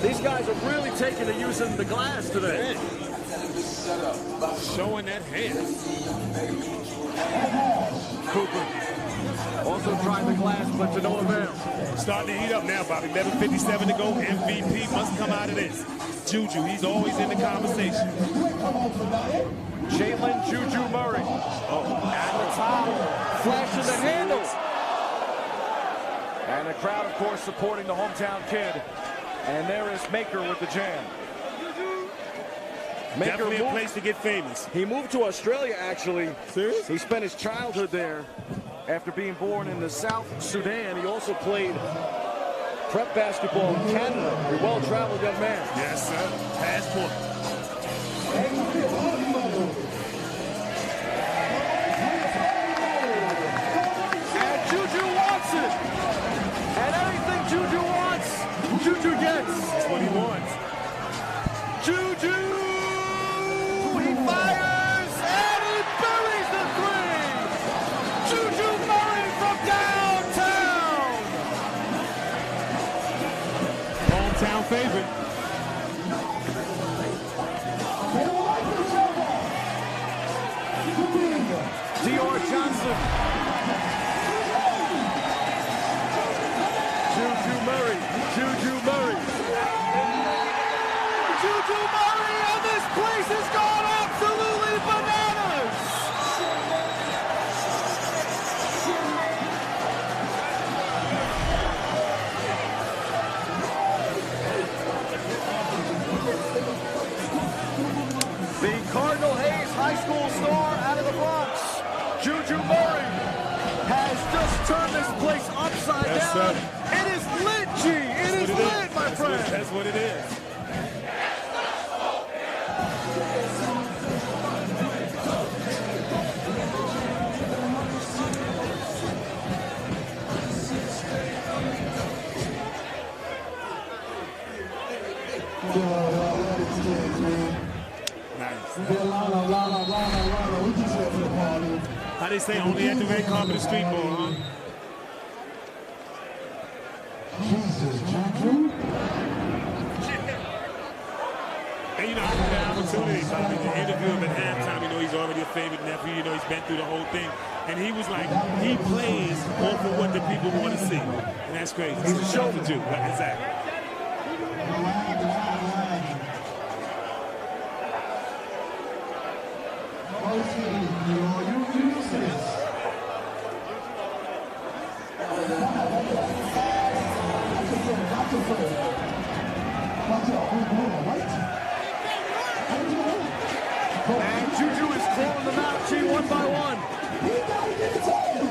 These guys are really taking to using the glass today. Showing that hand. Cooper also tried the glass, but to no avail. Starting to heat up now, Bobby. 11:57 to go. MVP must come out of this. Juju, he's always in the conversation. Jalen Juju Murray. At the top, flashing the handles. And the crowd, of course, supporting the hometown kid. And there is Maker with the jam. Maker Definitely a place to get famous. He moved to Australia, actually. Serious? He spent his childhood there after being born in the South Sudan. He also played prep basketball in Canada. A well-traveled young man. Yes, sir. Passport. And Juju wants it. And everything Juju wants, Juju gets. That's what he wants. Juju! He fires and he buries the 3! Juju Murray from downtown! Hometown favorite. Murray, and this place has gone absolutely bananas! The Cardinal Hayes High School star out of the Bronx, Juju Murray, has just turned this place upside down. It is lit, G. It is lit, my friend. That's what it is. How they say, only at the red carpet of street ball, huh? Jesus, Juju. And you know, I had the opportunity, Bobby, to interview him at halftime. You know, he's already a favorite nephew. You know, he's been through the whole thing. And he was like, he plays off of what the people want to see. And that's crazy. He's a showman, too. Exactly. And Juju is calling them out, G, one by one. He gotta get it to him.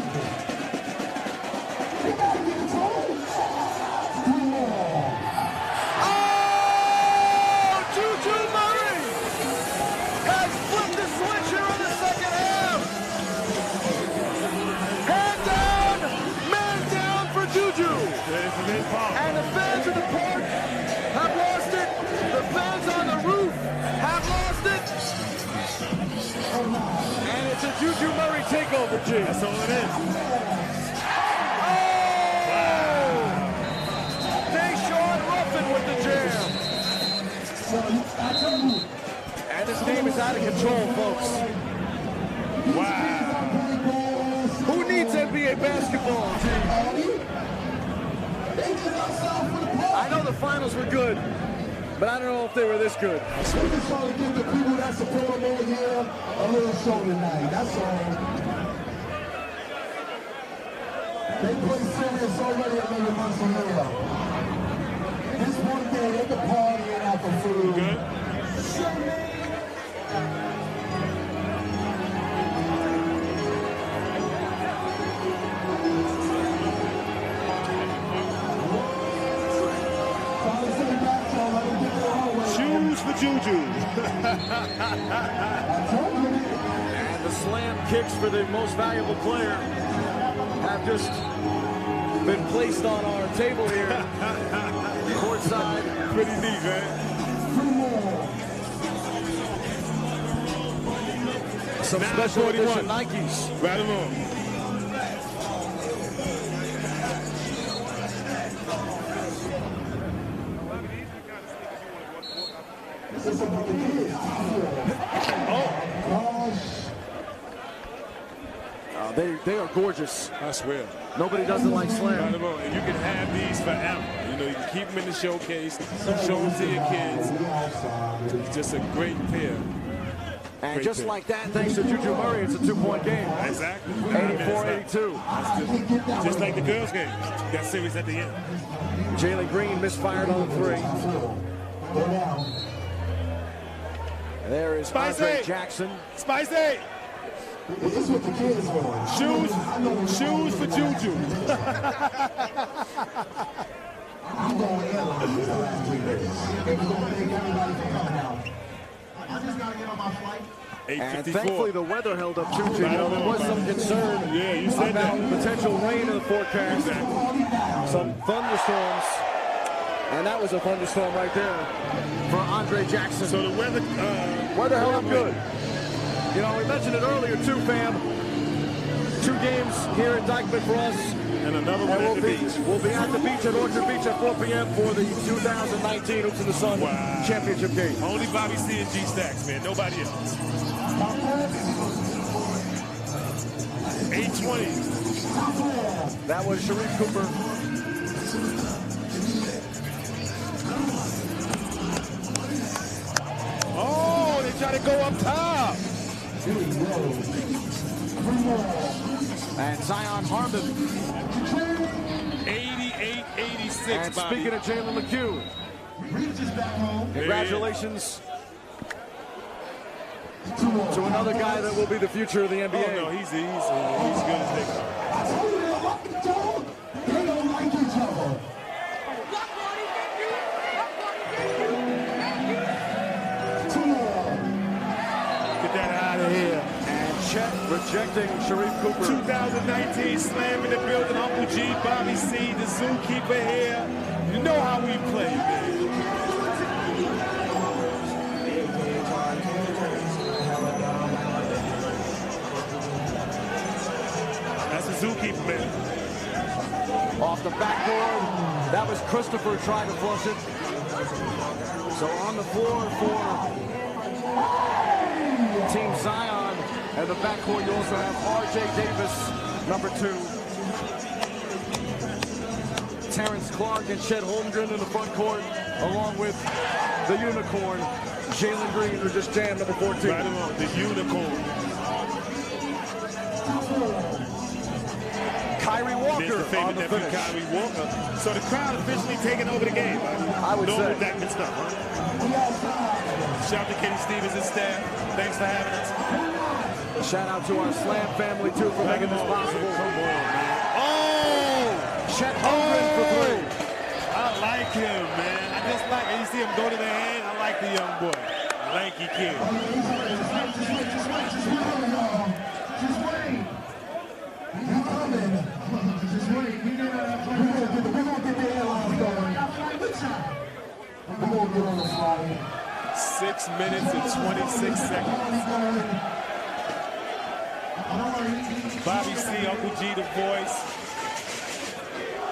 He gotta get it to him. Oh! Juju Murray has flipped the switch here in the second half. Hand down, man down for Juju. And the fans in the park have lost it. The fans on the roof have lost it. And it's a Juju Murray takeover, G. That's all it is. Oh! Deshaun Ruffin with the jam. And this game is out of control, folks. Wow. Who needs NBA basketball, G? I know the finals were good, but I don't know if they were this good. We're just trying to give the people that support them over here a little show tonight. That's all. They play serious already at Mega Monster. This one day they can party and have the food. Good. Shoes for Juju. And the slam kicks for the most valuable player have just been placed on our table here. Courtside. Pretty neat, man. Some Now special 41. edition Nikes. Right along. They are gorgeous. I swear. Nobody doesn't like Right slam. along. And you can have these forever. You know, you can keep them in the showcase, show them to your kids. It's just a great pair. And Great just pick. like that, thanks to Juju Murray, it's a two-point game. Exactly. 84-82. Just like the girls' game. That series at the end. Jalen Green misfired on the three. There is Spicy. Andre Jackson. Spicy. This is what the kids want. Shoes for Juju. I'm going airlines the last 3 days. They're going to make everybody from coming out. I just got to get on my flight. And thankfully 8:54. the weather held up too. You know, there was some concern Yeah, you said about that. potential rain in the forecast. Some thunderstorms. And that was a thunderstorm right there for Andre Jackson. So the weather Weather held up good. You know, we mentioned it earlier too, fam. 2 games here in Dykeman for us. and another one And at the beach. we'll be at the beach at Orchard Beach at 4 p.m. for the 2019 Hoops in the Sun Wow. championship game. Only Bobby C and G Stacks, man. Nobody else. 8:20. That was Sharif Cooper. try to go up top. And Zion Harmon. 88-86, And Bobby. speaking of Jalen McHugh, congratulations to another guy that will be the future of the NBA. Oh, no, he's good as they come. I told you they don't like each other. They don't like each other. Get that out of here. And Chet rejecting Sharif Cooper. 2019 Slam in the building. Uncle G, Bobby C, the zookeeper here. You know how we play, man. That's a zookeeper, man. Off the backboard, that was Christopher trying to flush it. So on the floor for Team Zion, and the backcourt you also have R.J. Davis, number 2. Terrence Clark and Chet Holmgren in the front court, along with the unicorn, Jalen Green, who just jammed number 14. Right along, the unicorn. Kyrie Walker There's the on favorite the nephew, finish. Kyrie Walker. So the crowd officially taking over the game. I would Normal say. Dyckman stuff, huh? Shout out to Kenny Stevens and staff. Thanks for having us. Shout out to our Slam family, too, for making this possible. Come on, man. Chet Holmgren for 3. I like him, man. I just like it. You see him go to the hand. I like the young boy. Lanky kid. We're gonna get on the fly. 6 minutes and 26 seconds. Bobby C, Uncle G, the voice.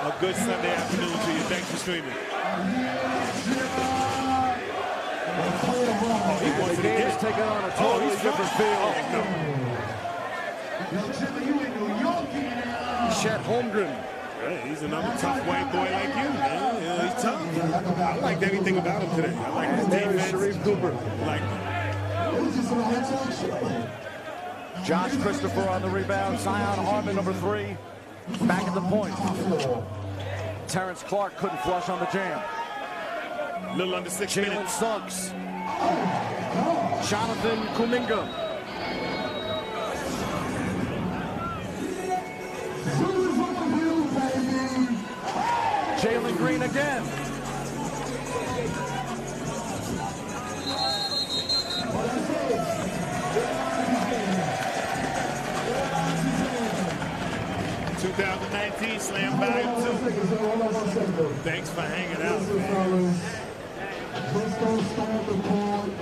A good Sunday afternoon to you. Thanks for streaming. Oh, he wants The it game again. is taking on a totally different feel. Oh, no. Chet Holmgren. Hey, he's another tough white boy like you, man. Yeah, he's tough. I liked everything about him today. I like his And there is defense. Sharif Cooper. Like Josh Christopher on the rebound. Zion Harmon, number 3. Back at the point. Terrence Clark couldn't flush on the jam. a little under 6 Jalen minutes. Suggs. Jonathan Kuminga. Jalen Green again. Slam Volume 2. Thanks for hanging out, man.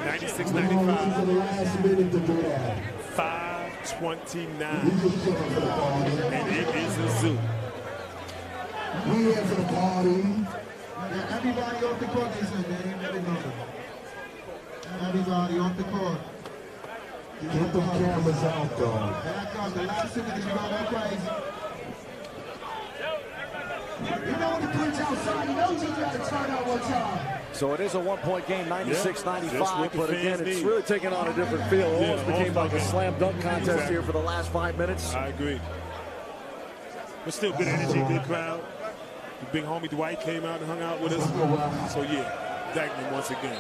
96-95. 5:29. And it is a zoo. We here for the party. Everybody off the court, listen, man. Everybody off the court. Get the cameras out, though. Back up. The last two minutes, you're going to go crazy. You know when the punch outside, you know you got to turn out one time. So it is a one-point game, 96-95, the but again, fans it's need. really taking on a different feel. It almost became like a slam dunk contest Exactly. here for the last 5 minutes. I agree. But still good energy, good crowd. The big homie Dwight came out and hung out with us. So yeah, Dyckman once again.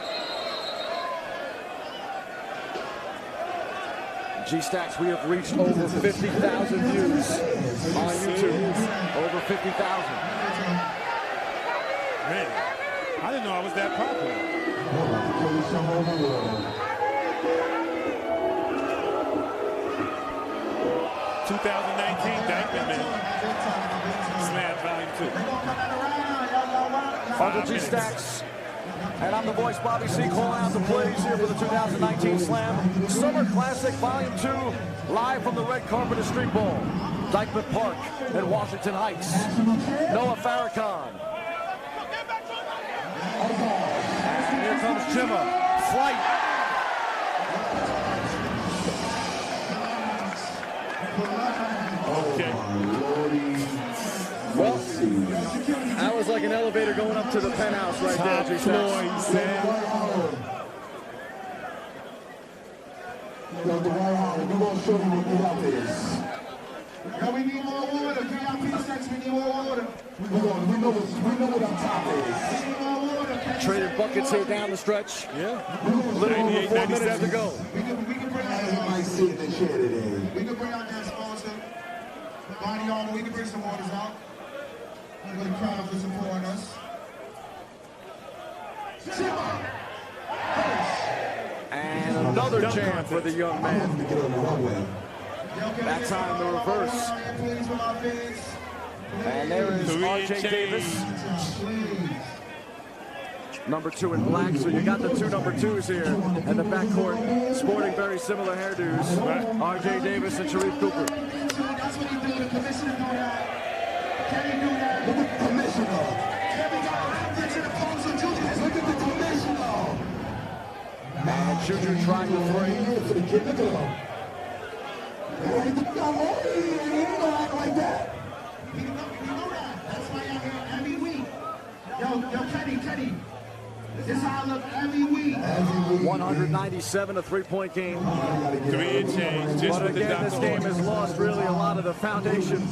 G-Stacks, we have reached over 50,000 views on YouTube. Over 50,000. Man, I didn't know I was that popular. 2019 Dyckman, man. Slam Volume 2. Uncle G-Stacks. And I'm the voice, Bobby C, calling out the plays here for the 2019 Slam Summer Classic Volume 2, live from the red carpet of Street Ball, Dyckman Park in Washington Heights. Noah Farrakhan. And here comes Jimma. Flight. Okay. Well, that was like an elevator going up to the penthouse right Top there, floor, G-Stacks. he said. Yo, Dwight Howard, we're going to show you what the up is. Yo, we need more water. VIP section, we need more water. We know what our top is. We need more water. Traded buckets here down the stretch. Yeah. Little over 4 98, minutes to go. We can bring I out, might sit in the chair today. we can bring out that sponsor. Body armor, we can bring some waters out. For the crowd for supporting us. And another jam for the young man. Get on the runway. That time the reverse. And there is RJ Davis. Number 2 in black, so you got the 2 number 2s here in the backcourt, sporting very similar hairdos. RJ Davis and Sharif Cooper. That's what he do. The commissioner do that. Can he do that? Look at the commissioner. There we go. Get to the pose of Juju. Look at the commissioner. And Juju trying to three. For the kid, look at him. He ain't gonna act like that. We know that. That's why y'all here every week. Yo, Kenny. This is how I look every week. 197, a three-point game. 3 and change. Just But with the again, this game has lost really a lot of the foundation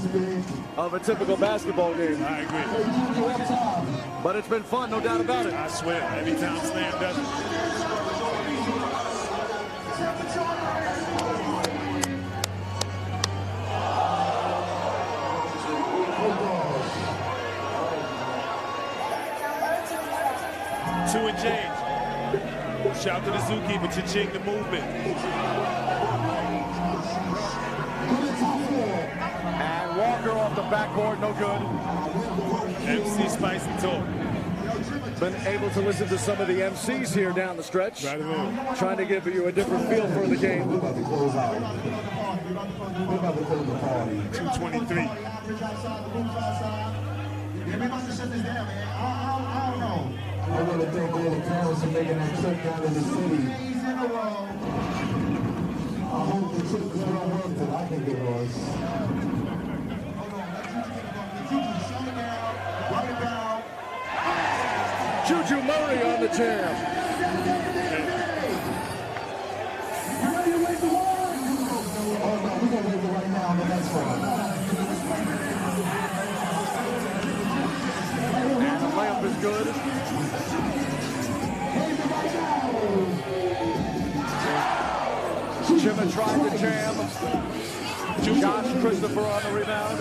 of a typical basketball game. I agree. But it's been fun, no doubt about it. I swear, every time Slam does it. Two and change. Shout to the zookeeper, cha-ching the movement. And Walker off the backboard, no good. MC Spicy Talk. Been able to listen to some of the MCs here down the stretch. Right away. Trying to give you a different feel for the game. We're about to close out. We're about to close the party. 223. Yeah, we must have shut this down, man. I don't know. I want to thank all the parents for making that trip down to the city. Days in a row. I hope the trip was well worth it. I think it was. Hold on. Let Juju shut it down. Run it down. Juju Murray on the jam. You ready to wave the word? Oh, no, we're going to wave it right now on the next one. And the layup is good. Chima tried to jam. Josh Christopher on the rebound.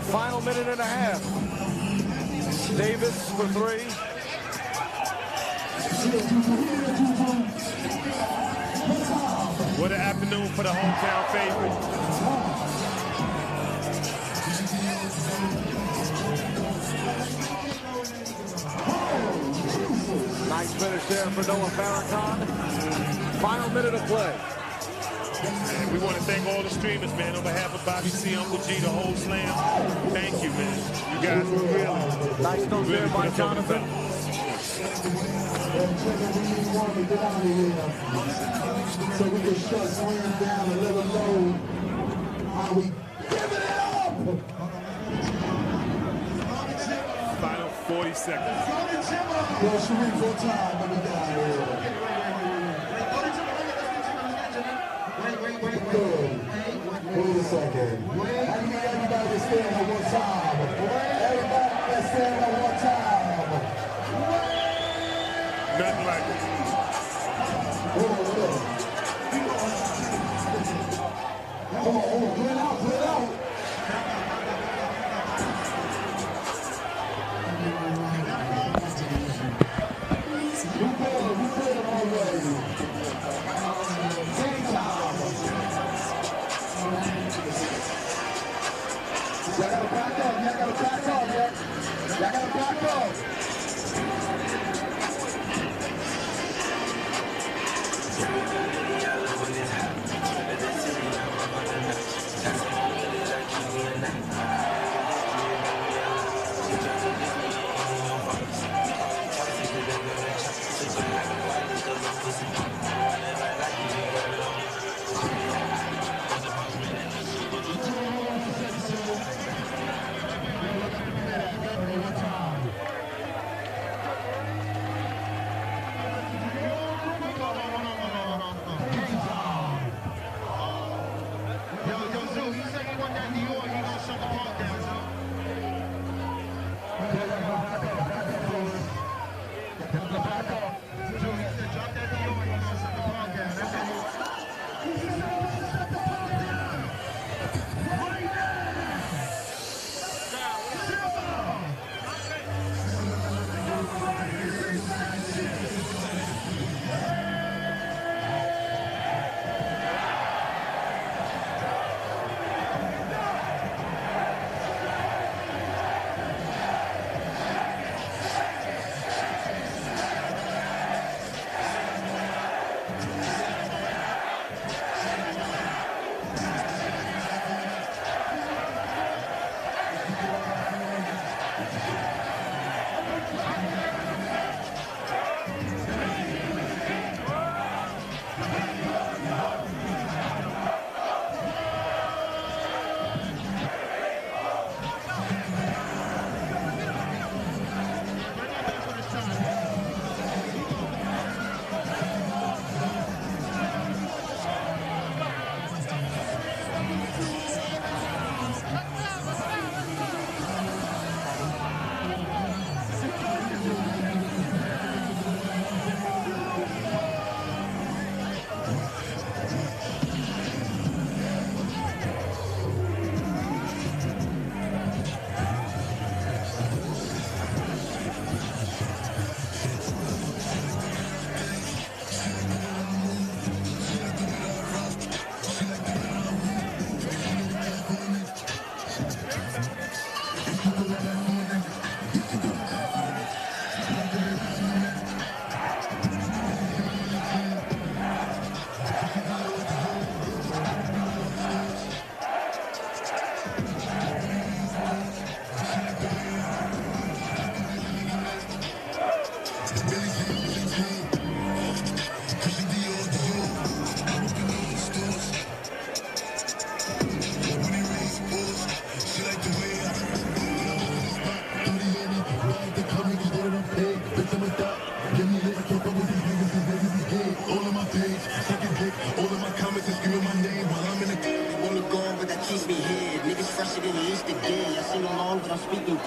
Final minute and a half. Davis for 3. What an afternoon for the hometown favorite. Nice finish there for Noah Farrakhan. Final minute of play. And we want to thank all the streamers, man, on behalf of Bobby C, Uncle G, the whole Slam. Thank you, man. You guys were really, Nice note there by Jonathan. So we can shut Slam down and let them know how we give it up. Final 40 seconds. Yo, Sharif, one time, let me down here. Wait a second. I need everybody to stand at one time. Everybody to stand at one time. Nothing like it. Hold on, clear it out. We played them already. Game time. Y'all gotta back up, yeah. Y'all gotta back up.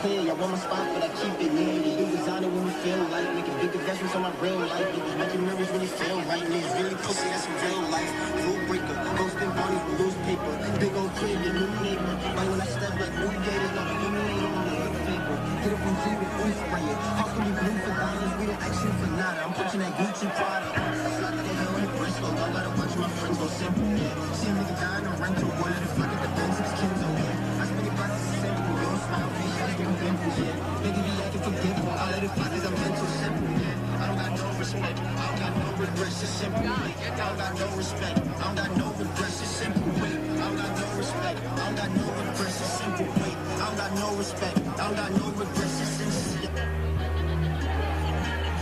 I want my spot, but I keep it near. They do designer when we feel like making big investments on my real life. Niggas making mirrors when you feel right. Niggas really pussy, that's some real life. Rule breaker, ghosting bodies with loose paper. Big old crib, your new neighbor. Right when I step like movie gators, not illuminate on the hood paper. Hit up on G with oil sprayer. How can we blue for dollars? We don't action for nada. I'm pushing that Gucci product. Slap the hell in the Briscoe. I gotta watch my friends go simple. Yeah. See a nigga die in a rental. Boy, let it fuck at the Benz. His kids on here. I spend it back to simple. Your smile, face, I give dimples, yeah. Nigga be acting for dimple. I let it fly cause I'm mental simple, yeah. I don't got no respect. I don't got no regrets. It's simple, yeah. I don't got no respect. I don't got no regrets. It's simple, wait. I don't got no respect. I don't got no regrets. It's simple, wait. I don't got no respect. I don't got no regrets. It's simple, yeah.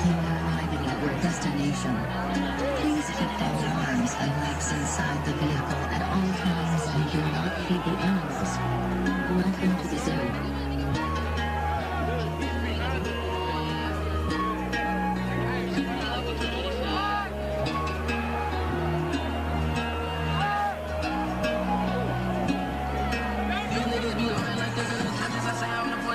You are arriving at your destination. Please keep all arms and legs inside the vehicle at all times and do not feed the animals. Welcome to the zoo.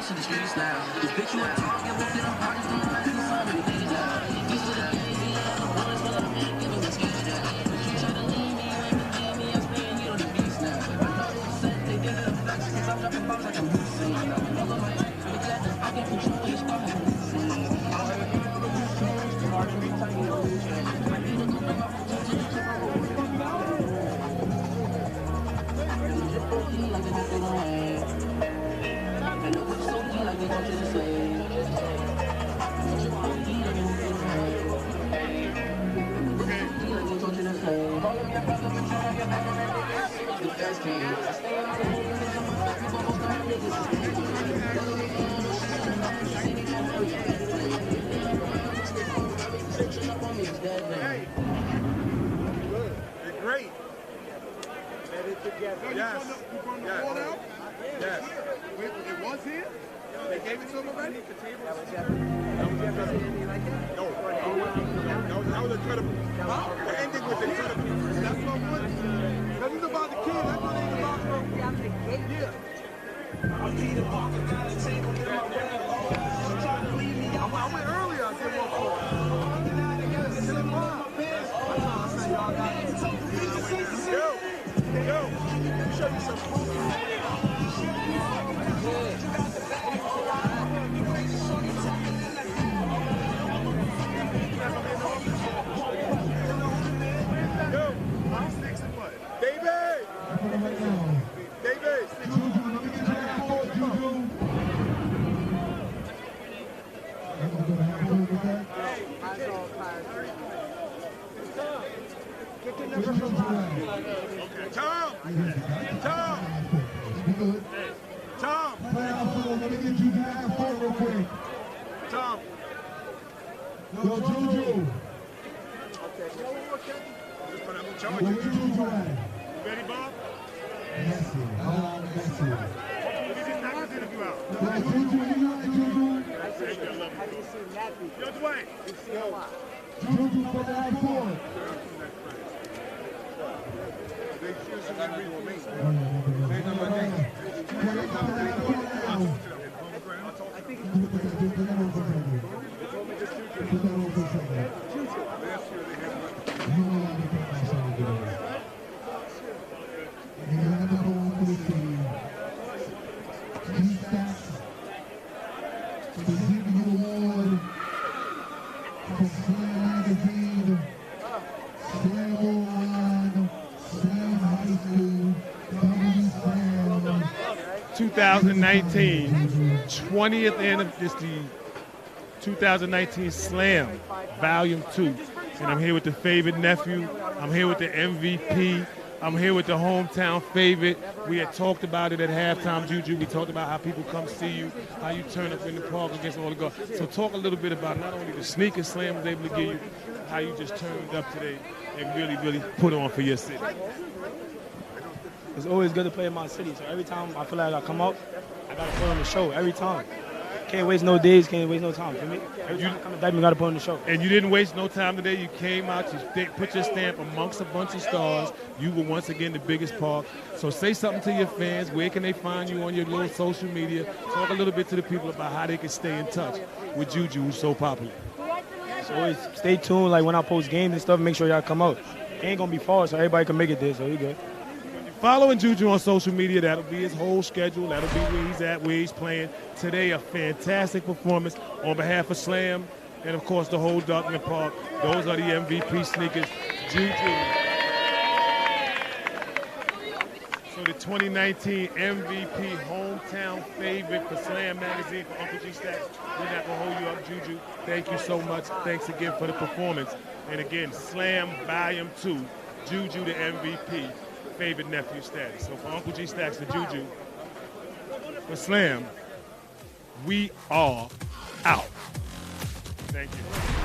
To the streets now. This bitch you a target, we'll fit on parties, don't rise in the sun every day now. These are the days, yeah, the boys for the man, giving me scared now. You try to leave me, you ain't believe me, I'm spraying you on the beast now. I know they upset, they think that I'm flex, cause I'm dropping bombs like I'm Hussein. All of my life, with that, I can control each part of Great. Yes. Yes. It was here? They gave it to him already? That was incredible. The ending was incredible. That's what I wanted. Because it's about the kid. That's what it's about. Yeah. I went earlier. I said, Yo, show you some Tom! Play out for let me get you to that phone real quick. Tom! Yo, Juju. Where you Juju at? Ready, Bob? Messi. Hold on, Messi. Let me just knock this interview out. Yo, Juju, you got it, Juju. Have you seen Nappy? Yo, Dwayne. You've seen a lot. Juju, put it out forward. They choose to be with me. I think it's from Slam Magazine, Slam On, Slam High School, Slam. 2019, 20th anniversary, it's the 2019 Slam, Volume 2. And I'm here with the favorite nephew. I'm here with the MVP, I'm here with the hometown favorite. We had talked about it at halftime, Juju. We talked about how people come see you, how you turn up in the park against all the guards. So talk a little bit about not only the sneaker Slam was able to give you, how you just turned up today and really, really put on for your city. It's always good to play in my city. So every time I feel like I come out, I got to put on the show every time. Can't waste no days, can't waste no time. For me, every time I come to Dykeman, got to put on the show. And you didn't waste no time today. You came out, you put your stamp amongst a bunch of stars. You were once again the biggest park. So say something to your fans. Where can they find you on your little social media? Talk a little bit to the people about how they can stay in touch with Juju, who's so popular. So always stay tuned. Like when I post games and stuff, make sure y'all come out. It ain't gonna be far, so everybody can make it there. So you good. Following Juju on social media, that'll be his whole schedule. That'll be where he's at, where he's playing. Today, a fantastic performance on behalf of Slam and, of course, the whole Dartmouth Park. Those are the MVP sneakers. Juju. So the 2019 MVP hometown favorite for Slam Magazine, for Uncle G Stacks. We're not going to hold you up, Juju. Thank you so much. Thanks again for the performance. And again, Slam Volume 2, Juju the MVP. Favorite nephew status. So for Uncle G Stacks and Juju, for Slam, we are out. Thank you.